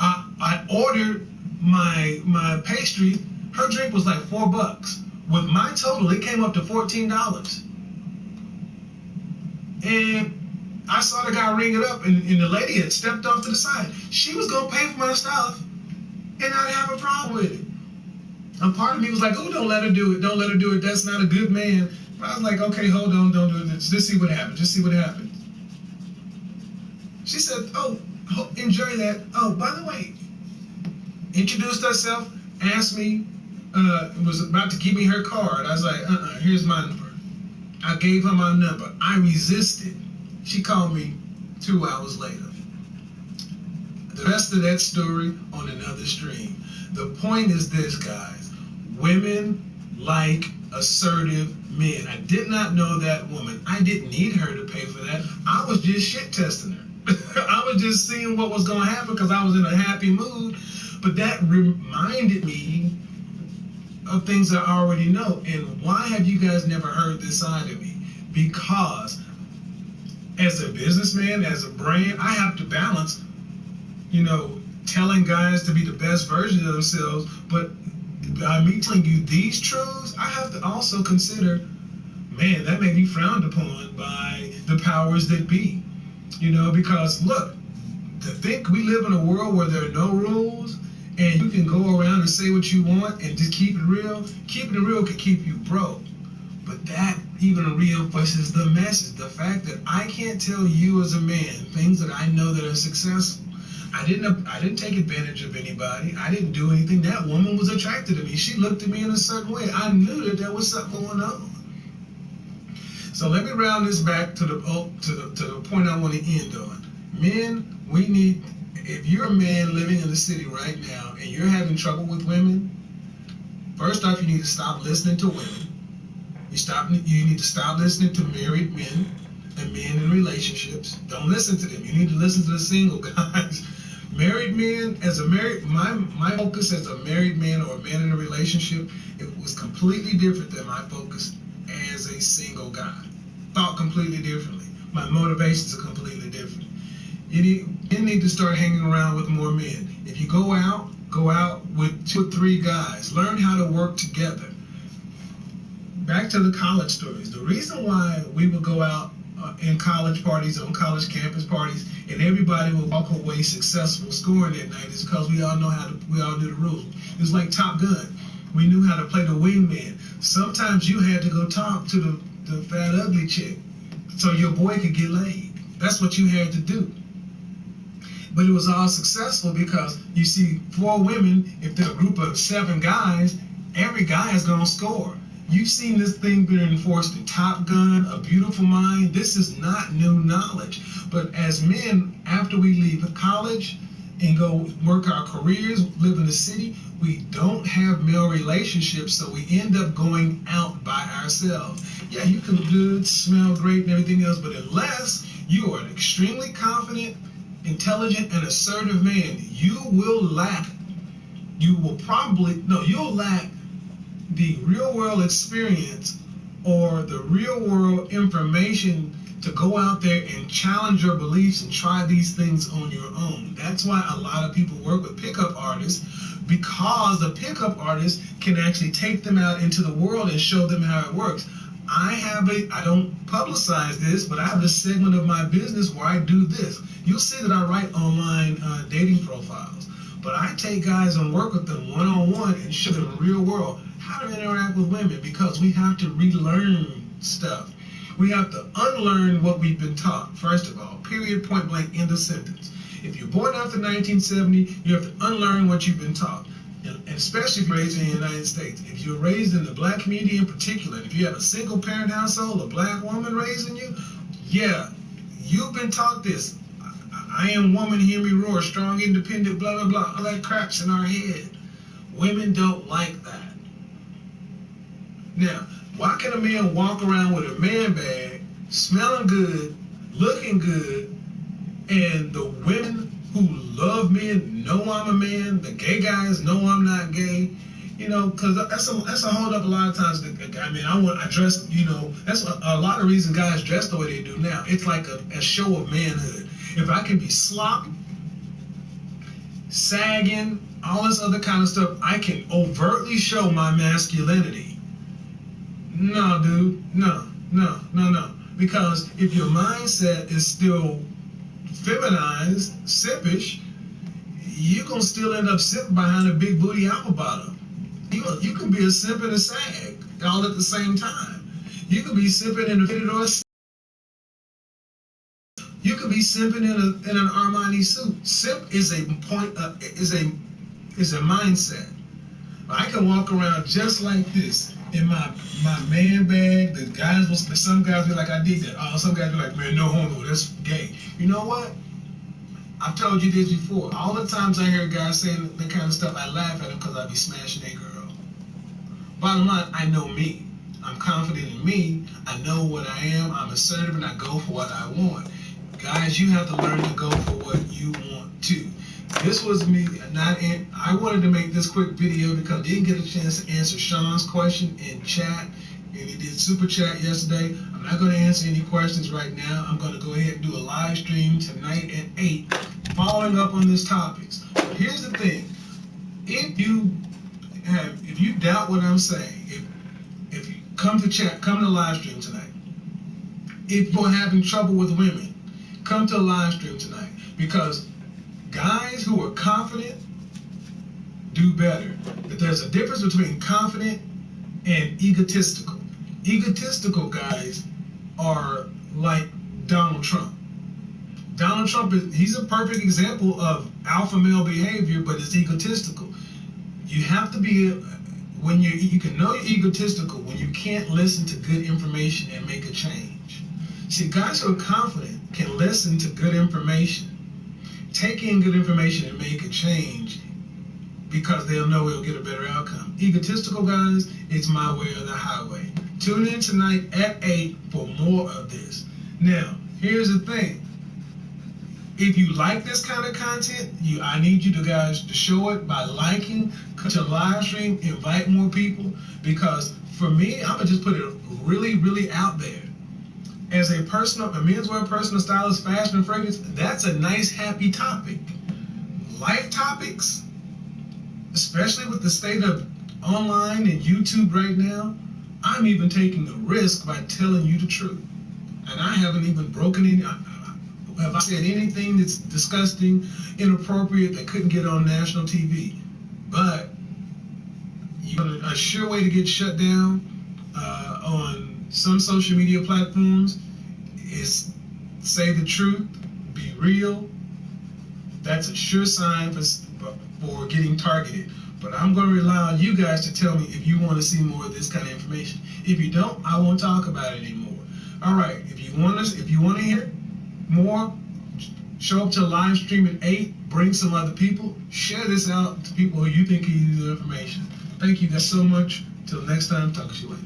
I ordered my pastry, her drink was like $4. With my total, it came up to $14. And I saw the guy ring it up, and the lady had stepped off to the side. She was gonna pay for my stuff, and I'd have a problem with it. And part of me was like, oh, don't let her do it. Don't let her do it. That's not a good man. But I was like, okay, hold on, don't do it. Just see what happens. Just see what happens. She said, oh, enjoy that. Oh, by the way, introduced herself, asked me, was about to give me her card. I was like, here's my number. I gave her my number. I resisted. She called me 2 hours later. The rest of that story on another stream. The point is this, guys. Women like assertive men. I did not know that woman. I didn't need her to pay for that. I was just shit testing her. I was just seeing what was going to happen because I was in a happy mood. But that reminded me of things I already know. And why have you guys never heard this side of me? Because as a businessman, as a brand, I have to balance, you know, telling guys to be the best version of themselves, but by me telling you these truths, I have to also consider, man, that may be frowned upon by the powers that be. You know, because look, to think we live in a world where there are no rules and you can go around and say what you want and just keep it real can keep you broke. But that even reinforces the message, the fact that I can't tell you as a man things that I know that are successful. I didn't take advantage of anybody. I didn't do anything. That woman was attracted to me. She looked at me in a certain way. I knew that there was something going on. So let me round this back to the point I want to end on. Men, we need, if you're a man living in the city right now and you're having trouble with women, first off, you need to stop listening to women. You need to stop listening to married men and men in relationships. Don't listen to them. You need to listen to the single guys. Married men, my focus as a married man or a man in a relationship, it was completely different than my focus as a single guy. Thought completely differently. My motivations are completely different. You need to start hanging around with more men. If you go out with 2 or 3 guys. Learn how to work together. Back to the college stories. The reason why we would go out in college parties, on college campus parties, and everybody will walk away successful scoring that night is because we all knew the rules. It was like Top Gun. We knew how to play the wingman. Sometimes you had to go talk to the fat ugly chick so your boy could get laid. That's what you had to do. But it was all successful because you see 4 women, if they're a group of 7 guys, every guy is going to score. You've seen this thing being enforced in Top Gun, A Beautiful Mind. This is not new knowledge. But as men, after we leave college and go work our careers, live in the city, we don't have male relationships, so we end up going out by ourselves. Yeah, you can look good, smell great, and everything else, but unless you are an extremely confident, intelligent, and assertive man, you'll lack the real world experience or the real world information to go out there and challenge your beliefs and try these things on your own. That's why a lot of people work with pickup artists, because the pickup artist can actually take them out into the world and show them how it works. I don't publicize this, but I have a segment of my business where I do this. You'll see that I write online dating profiles, but I take guys and work with them one-on-one and show them the real world how to interact with women, because we have to relearn stuff. We have to unlearn what we've been taught, first of all, period, point blank, end of sentence. If you're born after 1970, you have to unlearn what you've been taught, and especially if you're raised in the United States. If you're raised in the black community in particular, if you have a single parent household, a black woman raising you, yeah, you've been taught this. I am woman, hear me roar, strong, independent, blah, blah, blah. All that crap's in our head. Women don't like that. Now, why can a man walk around with a man bag, smelling good, looking good, and the women who love men know I'm a man, the gay guys know I'm not gay, You know, because that's a hold up a lot of times. I mean, I dress, you know, that's a lot of reasons guys dress the way they do now. It's like a show of manhood. If I can be sloppy, sagging, all this other kind of stuff, I can overtly show my masculinity. No, dude, no. Because if your mindset is still feminized, simpish, you're going to still end up sitting behind a big booty apple bottom. You can be a simp and a sag all at the same time. You could be simping in a fitted or a you could be simping in an Armani suit. Simp is a mindset. I can walk around just like this in my man bag. The guys some guys be like, I dig that. Some guys be like, man, no homo, that's gay. You know what? I've told you this before. All the times I hear guys saying that kind of stuff, I laugh at them because I be smashing a girl. Bottom line, I know me. I'm confident in me. I know what I am. I'm assertive and I go for what I want. Guys, you have to learn to go for what you want to. This was me. I wanted to make this quick video because I didn't get a chance to answer Sean's question in chat. And he did super chat yesterday. I'm not going to answer any questions right now. I'm going to go ahead and do a live stream tonight at 8, following up on this topics. But here's the thing: if you doubt what I'm saying, if you come to live stream tonight. If you're having trouble with women, come to a live stream tonight, because guys who are confident do better. But there's a difference between confident and egotistical. Egotistical guys are like Donald Trump. Donald Trump he's a perfect example of alpha male behavior, but it's egotistical. You have to be, when you can know you're egotistical when you can't listen to good information and make a change. See, guys who are confident can listen to good information, take in good information and make a change because they'll know it'll get a better outcome. Egotistical guys, it's my way or the highway. Tune in tonight at 8 for more of this. Now, here's the thing. If you like this kind of content, I need you guys to show it by liking, come to live stream, invite more people, because for me, I'm gonna just put it really, really out there. As a menswear personal stylist, fashion and fragrance, that's a nice, happy topic. Life topics, especially with the state of online and YouTube right now, I'm even taking a risk by telling you the truth. And I haven't even broken any. Have I said anything that's disgusting, inappropriate, that couldn't get on national TV? But a sure way to get shut down on some social media platforms is say the truth, be real. That's a sure sign for getting targeted. But I'm going to rely on you guys to tell me if you want to see more of this kind of information. If you don't, I won't talk about it anymore. All right, if you want to hear more, show up to a live stream at 8, bring some other people, share this out to people who you think can use the information. Thank you guys so much. Till next time, talk to you later.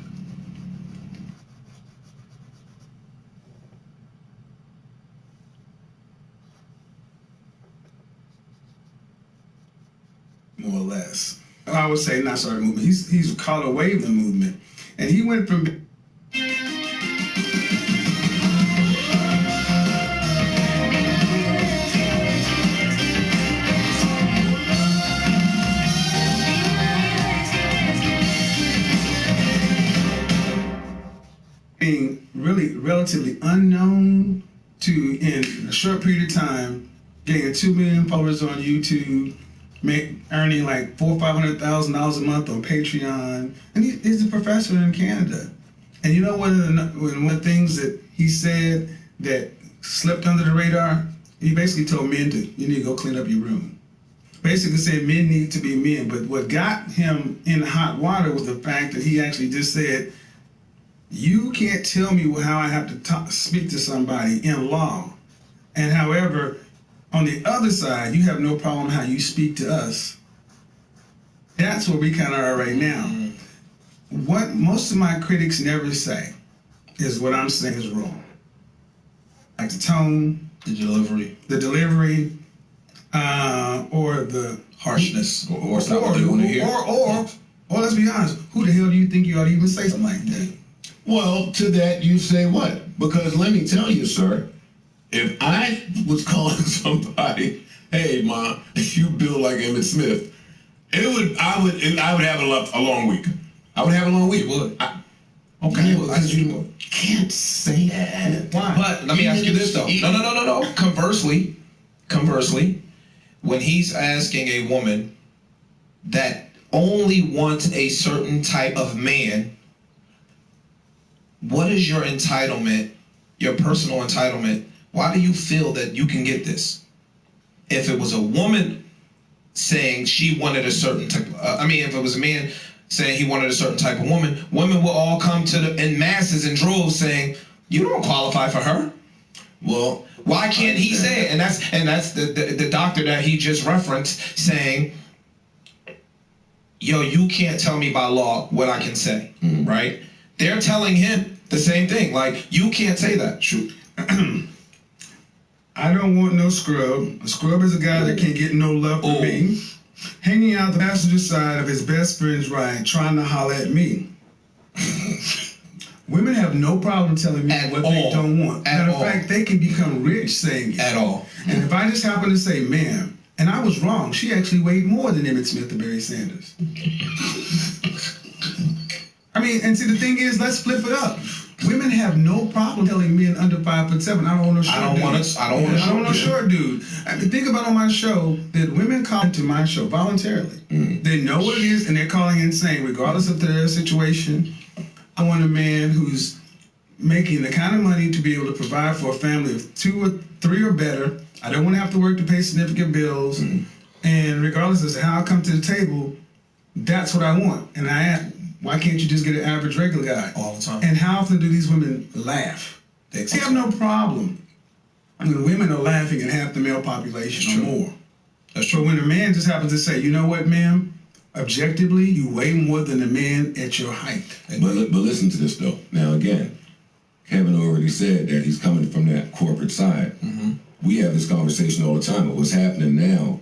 More or less. I would say not started the movement. He's caught a wave in the movement. And he went from being really relatively unknown to, in a short period of time, getting 2 million followers on YouTube, earning like $400,000 or $500,000 a month on Patreon, and he's a professor in Canada. And you know one of the things that he said that slipped under the radar? He basically told men you need to go clean up your room. Basically said men need to be men. But what got him in hot water was the fact that he actually just said, you can't tell me how I have to speak to somebody in law. And however, on the other side, you have no problem how you speak to us. That's where we kind of are right now. What most of my critics never say is what I'm saying is wrong. Like the tone, the delivery, or the harshness, or Or let's be honest, who the hell do you think you ought to even say something like that? Well, to that you say what? Because let me tell you, sir, if I was calling somebody, hey, ma, you build like Emmitt Smith, I would have a long week. I would have a long week. You would. Okay, because you can't say that. Why? But let me ask you this though. No. Conversely, when he's asking a woman that only wants a certain type of man, what is your entitlement, your personal entitlement? Why do you feel that you can get this? If it was a woman saying she wanted a certain type, if it was a man saying he wanted a certain type of woman, women will all come in masses and droves saying, you don't qualify for her. Well, why can't he say it? And that's the doctor that he just referenced saying, yo, you can't tell me by law what I can say, right? They're telling him the same thing. Like, you can't say that. Shoot. I don't want no scrub. A scrub is a guy that can't get no love from me. Hanging out the passenger side of his best friend's ride, trying to holler at me. Women have no problem telling me what they don't want. Matter of fact, they can become rich saying it. At all. And if I just happen to say, ma'am, and I was wrong, she actually weighed more than Emmitt Smith or Barry Sanders. And see, the thing is, let's flip it up. Women have no problem telling men under 5'7". I don't want no short dude. I don't want no short dude. Think about on my show that women call into my show voluntarily. They know what it is and they're calling in saying, regardless of their situation, I want a man who's making the kind of money to be able to provide for a family of 2 or 3 or better. I don't want to have to work to pay significant bills. And regardless as to how I come to the table, that's what I want. And I ask, why can't you just get an average regular guy? All the time. And how often do these women laugh? They have no problem. Women are laughing at half the male population or more. That's true. But when a man just happens to say, you know what, ma'am? Objectively, you weigh more than a man at your height. But listen to this, though. Now, again, Kevin already said that he's coming from that corporate side. We have this conversation all the time. But what's happening now,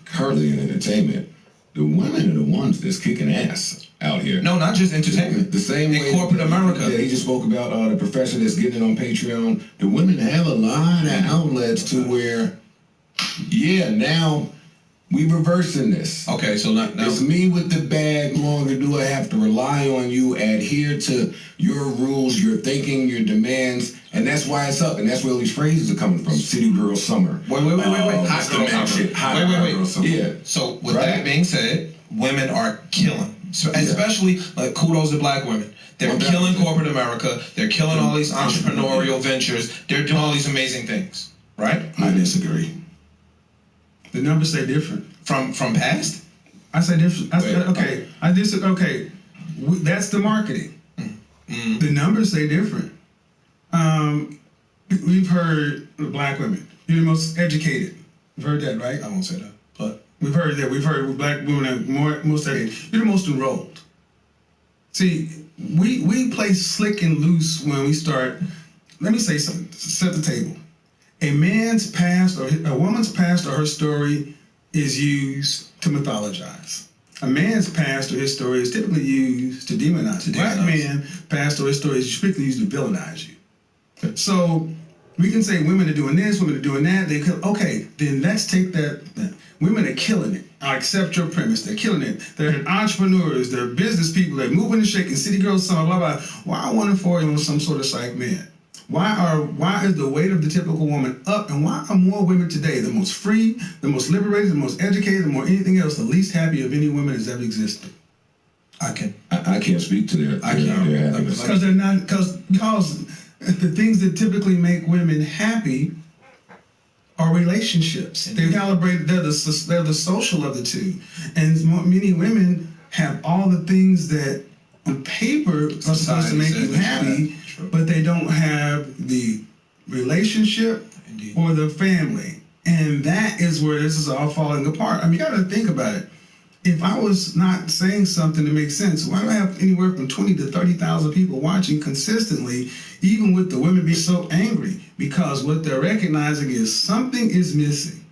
currently in entertainment, the women are the ones that's kicking ass out here. No, not just entertainment. The same way in corporate America. Yeah, he just spoke about the professor that's getting it on Patreon. The women have a lot of outlets to where, now we reversing this. Okay, so now it's me with the bag. No longer do I have to rely on you, adhere to your rules, your thinking, your demands, and that's why it's up. And that's where all these phrases are coming from. City girl summer. Wait. Hot girl summer. Wait. Yeah. So with that being said, women are killing. So especially kudos to black women. They're killing corporate America. They're killing all these entrepreneurial ventures. They're doing all these amazing things. Right? I disagree. The numbers say different. From past? I say different. Okay. That's the marketing. The numbers say different. We've heard black women. You're the most educated. You've heard that, right? I won't say that. But we've heard that. We've heard black women are most educated. You're the most enrolled. See, we play slick and loose when we start. Let me say something. Set the table. A man's past or a woman's past or her story is used to mythologize. A man's past or his story is typically used to demonize. A black man past or his story is strictly used to villainize you. So we can say women are doing this, women are doing that. Okay, then let's take that. Women are killing it. I accept your premise. They're killing it. They're entrepreneurs. They're business people. They're moving and shaking. City girls, summer, blah, blah. Why 1 in 4 on some sort of psych man? Why is the weight of the typical woman up, and why are more women today the most free, the most liberated, the most educated, the more anything else, the least happy of any women has ever existed? I can't speak to their happiness. Because they're not because the things that typically make women happy are relationships. They're calibrated. They're the social of the two, and many women have all the things that on paper are supposed to make you happy, but they don't have the relationship or the family. And that is where this is all falling apart. You got to think about it. If I was not saying something that makes sense, why do I have anywhere from 20 to 30,000 people watching consistently, even with the women being so angry? Because what they're recognizing is something is missing.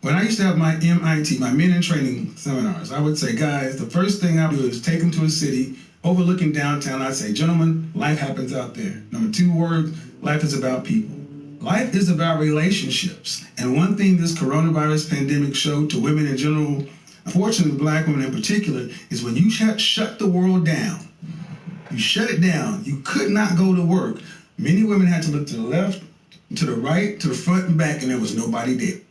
when I used to have my MIT, my Men in Training seminars, I would say, guys, the first thing I would do is take them to a city overlooking downtown. I'd say, gentlemen, life happens out there. Number 2 word, life is about people. Life is about relationships. And one thing this coronavirus pandemic showed to women in general, unfortunately black women in particular, is when you shut the world down, you shut it down, you could not go to work. Many women had to look to the left, to the right, to the front and back, and there was nobody there.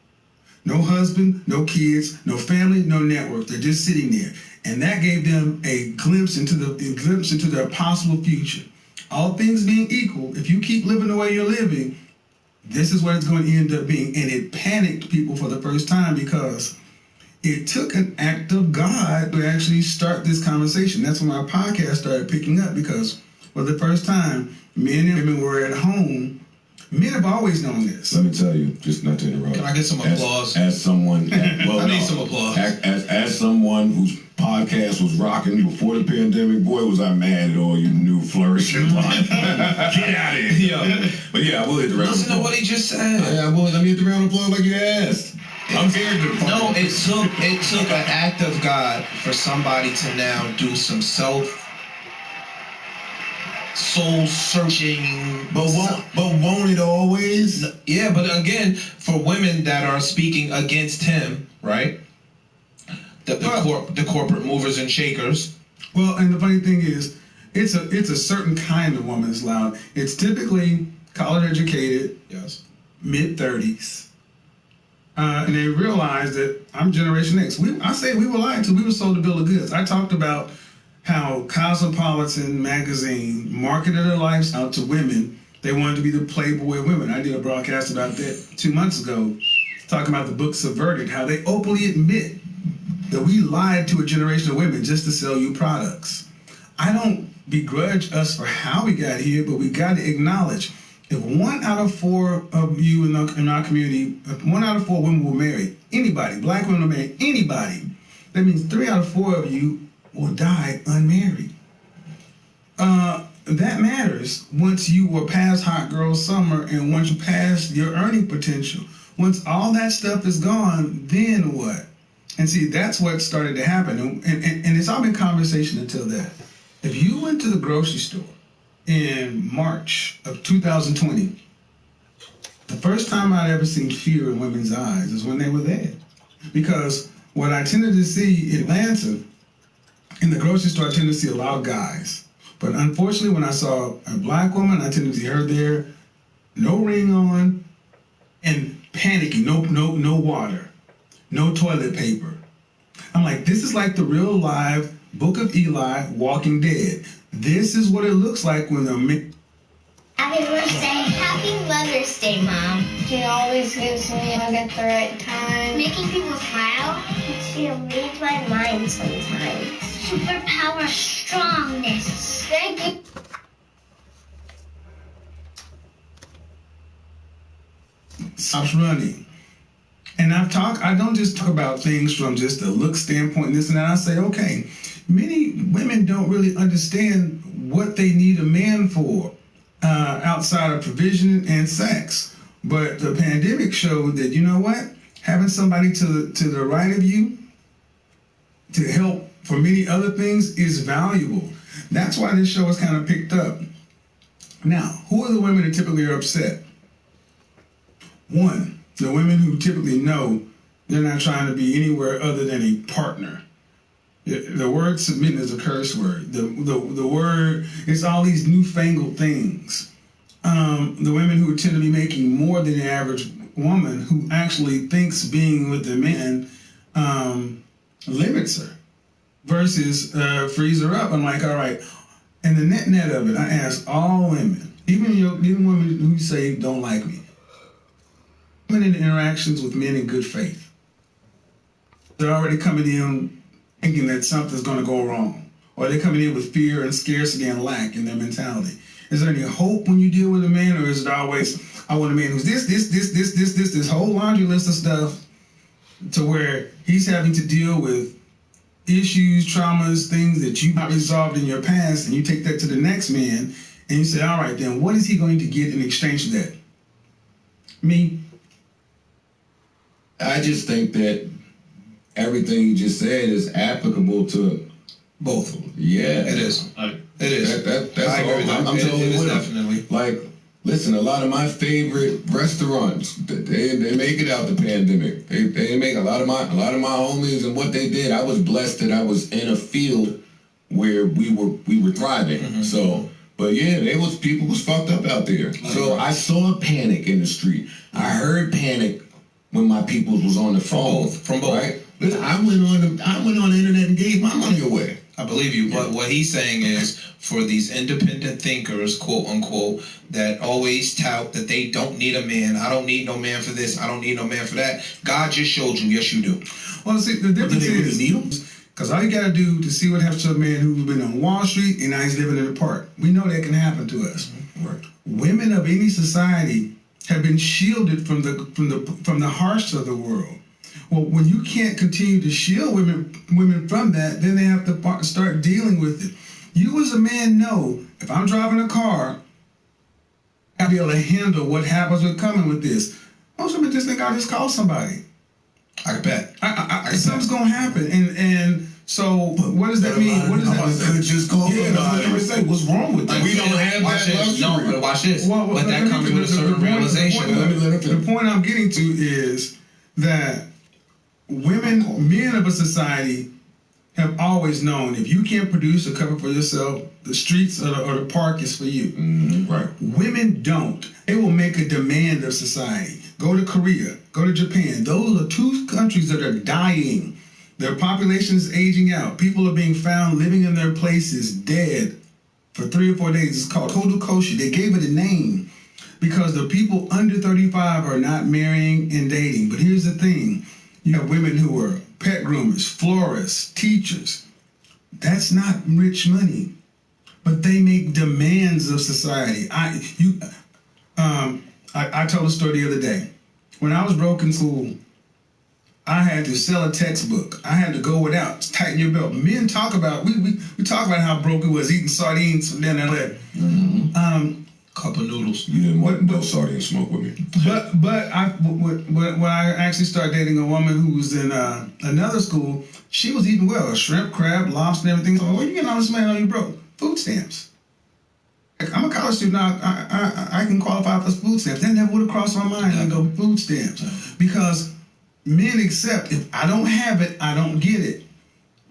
No husband, no kids, no family, no network. They're just sitting there. And that gave them a glimpse into their possible future. All things being equal, if you keep living the way you're living, this is what it's going to end up being. And it panicked people for the first time because it took an act of God to actually start this conversation. That's when my podcast started picking up, because for the first time, men and women were at home. Men have always known this. Let me tell you, just not to interrupt. Can I get some applause? As someone, well, I need some applause. As someone whose podcast was rocking before the pandemic, boy, was I mad at all you new flourishing podcasts. Get out of here. Yeah. But yeah, I will hit the round of applause. Listen to what he just said. Yeah, well, let me hit the round of applause like you asked. I'm scared to. No, it took an act of God for somebody to now do some soul searching. But won't it always? Yeah, but again, for women that are speaking against him, right? The corporate movers and shakers. Well, and the funny thing is, it's a certain kind of woman that's loud. It's typically college educated, yes, mid-30s. And they realize that I'm Generation X. I say we were lied to. We were sold a bill of goods. I talked about how Cosmopolitan magazine marketed their lifestyle to women. They wanted to be the Playboy women. I did a broadcast about that 2 months ago, talking about the book Subverted, how they openly admit that we lied to a generation of women just to sell you products. I don't begrudge us for how we got here, but we got to acknowledge, if 1 out of 4 of you in our community, if 1 out of 4 women will marry anybody, black women will marry anybody, that means 3 out of 4 of you will die unmarried. That matters once you were past hot girl summer and once you passed your earning potential. Once all that stuff is gone, then what? And see, that's what started to happen. And it's all been conversation until that. If you went to the grocery store in March of 2020, the first time I'd ever seen fear in women's eyes is when they were there. Because what I tended to see in Atlanta, in the grocery store, I tended to see a lot of guys. But unfortunately, when I saw a black woman, I tended to see her there, no ring on, and panicking, no water, no toilet paper. I'm like, this is like the real live Book of Eli, Walking Dead. This is what it looks like when the Happy birthday. Happy Mother's Day, Mom. She always gives me a hug at the right time. Making people smile. She reads my mind sometimes. Superpower strongness. Thank you. Stops running. And I don't just talk about things from just a look standpoint, this and that. I say, okay, many women don't really understand what they need a man for outside of provision and sex. But the pandemic showed that, you know what? Having somebody to the right of you to help for many other things is valuable. That's why this show is kind of picked up. Now, who are the women that typically are upset? One, the women who typically know they're not trying to be anywhere other than a partner. The word submitting is a curse word. The word, it's all these newfangled things. The women who tend to be making more than the average woman, who actually thinks being with the men limits her versus frees her up. I'm like, all right. And the net of it, I ask all women, even women who say don't like me, women in interactions with men in good faith, they're already coming in thinking that something's going to go wrong, or they're coming in with fear and scarcity and lack in their mentality. Is there any hope when you deal with a man, or is it always, I want a man who's this whole laundry list of stuff, to where he's having to deal with issues, traumas, things that you not resolved in your past, and you take that to the next man, and you say, all right, then what is he going to get in exchange for that? Me. I just think that everything you just said is applicable to both of them. Yeah. It is. It is. That's I agree with that. I'm totally it is with definitely. Like, listen, a lot of my favorite restaurants, they make it out the pandemic. They make a lot of my homies and what they did. I was blessed that I was in a field where we were thriving. Mm-hmm. So, but yeah, people was fucked up out there. So I saw panic in the street. I heard panic when my peoples was on the phone. From both. Right? Listen, I went on the internet and gave my money away. I believe you, but what he's saying is for these independent thinkers, quote unquote, that always tout that they don't need a man. I don't need no man for this. I don't need no man for that. God just showed you. Yes, you do. Well, see, the difference is, because all you got to do to see what happens to a man who's been on Wall Street and now he's living in the park, we know that can happen to us. Right. Women of any society have been shielded from the harsh of the world. Well, when you can't continue to shield women from that, then they have to start dealing with it. You as a man know, if I'm driving a car, I'll be able to handle what happens with coming with this. Most women just think I'll just call somebody. I bet. Something's going to happen. And so what does that mean? What does that mean? Just call somebody. What's wrong with that? We don't have that luxury. No, but watch this. But that comes with a certain realization. The point I'm getting to is that men of a society have always known if you can't produce a cover for yourself, the streets or the park is for you. Mm-hmm. Right. Women don't. They will make a demand of society. Go to Korea, go to Japan. Those are two countries that are dying. Their population is aging out. People are being found living in their places dead for 3 or 4 days. It's called Kodukoshi. They gave it a name because the people under 35 are not marrying and dating. But here's the thing. You have women who are pet groomers, florists, teachers. That's not rich money, but they make demands of society. I told a story the other day. When I was broke in school, I had to sell a textbook. I had to go without, tighten your belt. Men talk about, we talk about how broke it was, eating sardines from then and there. Mm-hmm. Cup of noodles. You didn't want no sardine smoke with me. But when I actually started dating a woman who was in another school, she was eating well, shrimp, crab, lobster, and everything. So, where you getting all this money on you broke? Food stamps. I'm a college student now. I can qualify for food stamps. That never would have crossed my mind to go food stamps because men accept if I don't have it, I don't get it.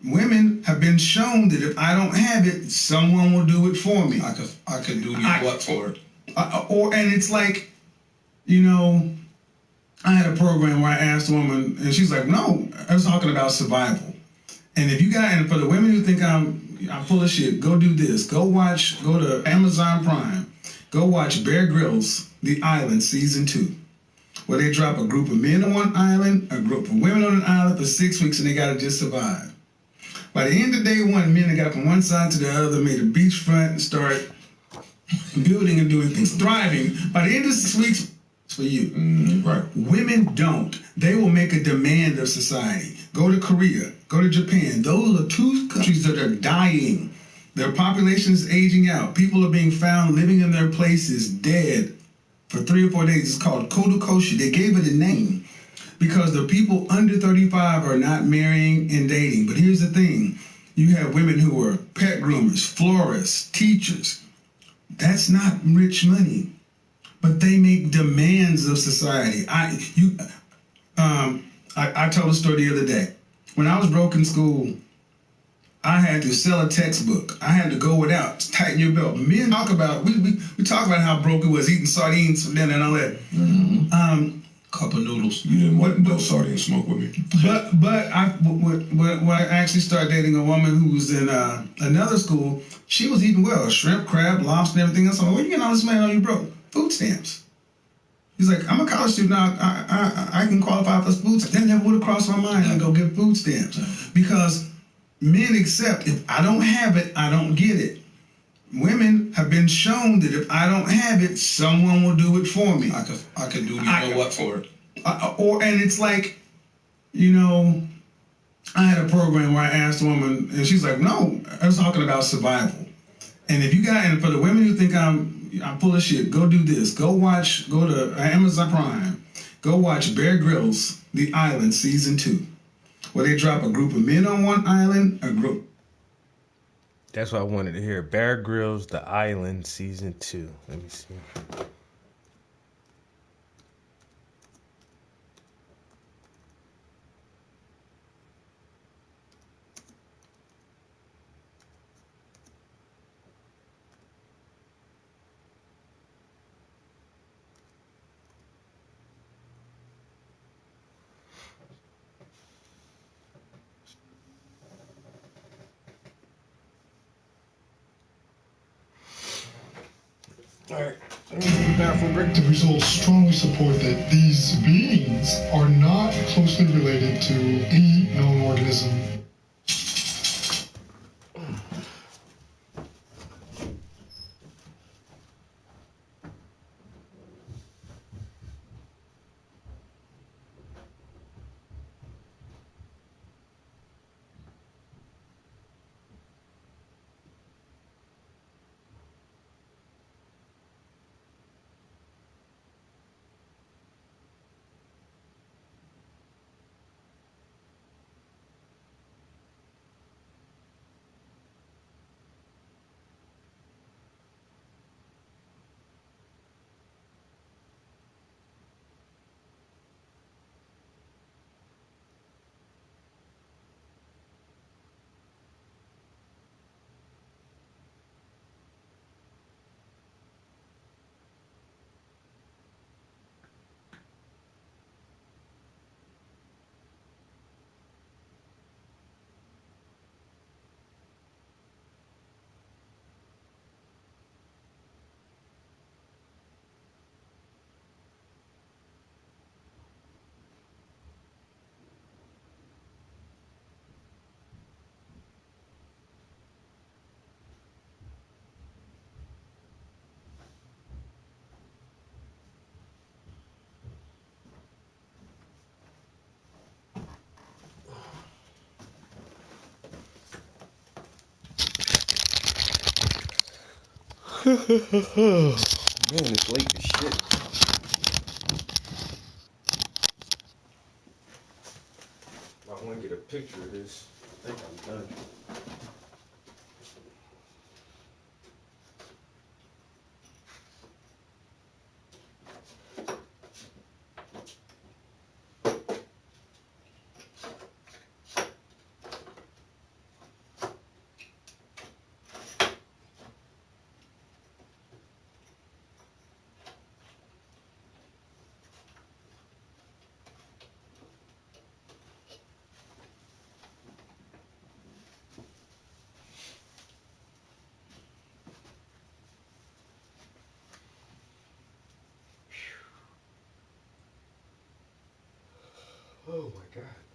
Women have been shown that if I don't have it, someone will do it for me. I could do what for it? And it's like, you know, I had a program where I asked a woman, and she's like, "No, I was talking about survival." And if you got, and for the women who think I'm full of shit, go do this. Go to Amazon Prime. Go watch Bear Grylls, The Island, Season 2, where they drop a group of men on one island, a group of women on an island for 6 weeks, and they got to just survive. By the end of day one, men that got from one side to the other made a beachfront and start building and doing things, thriving. By the end of 6 weeks, it's for you. Mm-hmm. Right. Women don't. They will make a demand of society. Go to Korea, go to Japan. Those are two countries that are dying. Their population is aging out. People are being found living in their places dead for 3 or 4 days. It's called Kodukoshi. They gave it a name because the people under 35 are not marrying and dating. But here's the thing. You have women who are pet groomers, florists, teachers. That's not rich money, but they make demands of society. I told a story the other day. When I was broke in school, I had to sell a textbook. I had to go without, tighten your belt. Men talk about, we talk about how broke it was, eating sardines from then and all that. Mm-hmm. Cup of noodles. You didn't want no sardine smoke with me. But when I actually started dating a woman who was in another school, she was eating well, shrimp, crab, lobster, and everything else. I'm like, where you getting all this money on you broke? Food stamps. He's like, I'm a college student now. I can qualify for food stamps. That never would have crossed my mind to go get food stamps because men accept if I don't have it, I don't get it. Women have been shown that if I don't have it, someone will do it for me. I could do what for it? And it's like, you know, I had a program where I asked a woman, and she's like, "No, I was talking about survival." And if you got, and for the women who think I'm full of shit, go do this. Go to Amazon Prime. Go watch Bear Grylls, The Island Season 2, where they drop a group of men on one island, a group. That's what I wanted to hear. Bear Grylls, The Island, Season 2. Let me see. Alright, let me go to the bathroom break. The results strongly support that these beings are not closely related to any known organism. Man, it's late as shit. I want to get a picture of this. I think I'm done. Oh my God.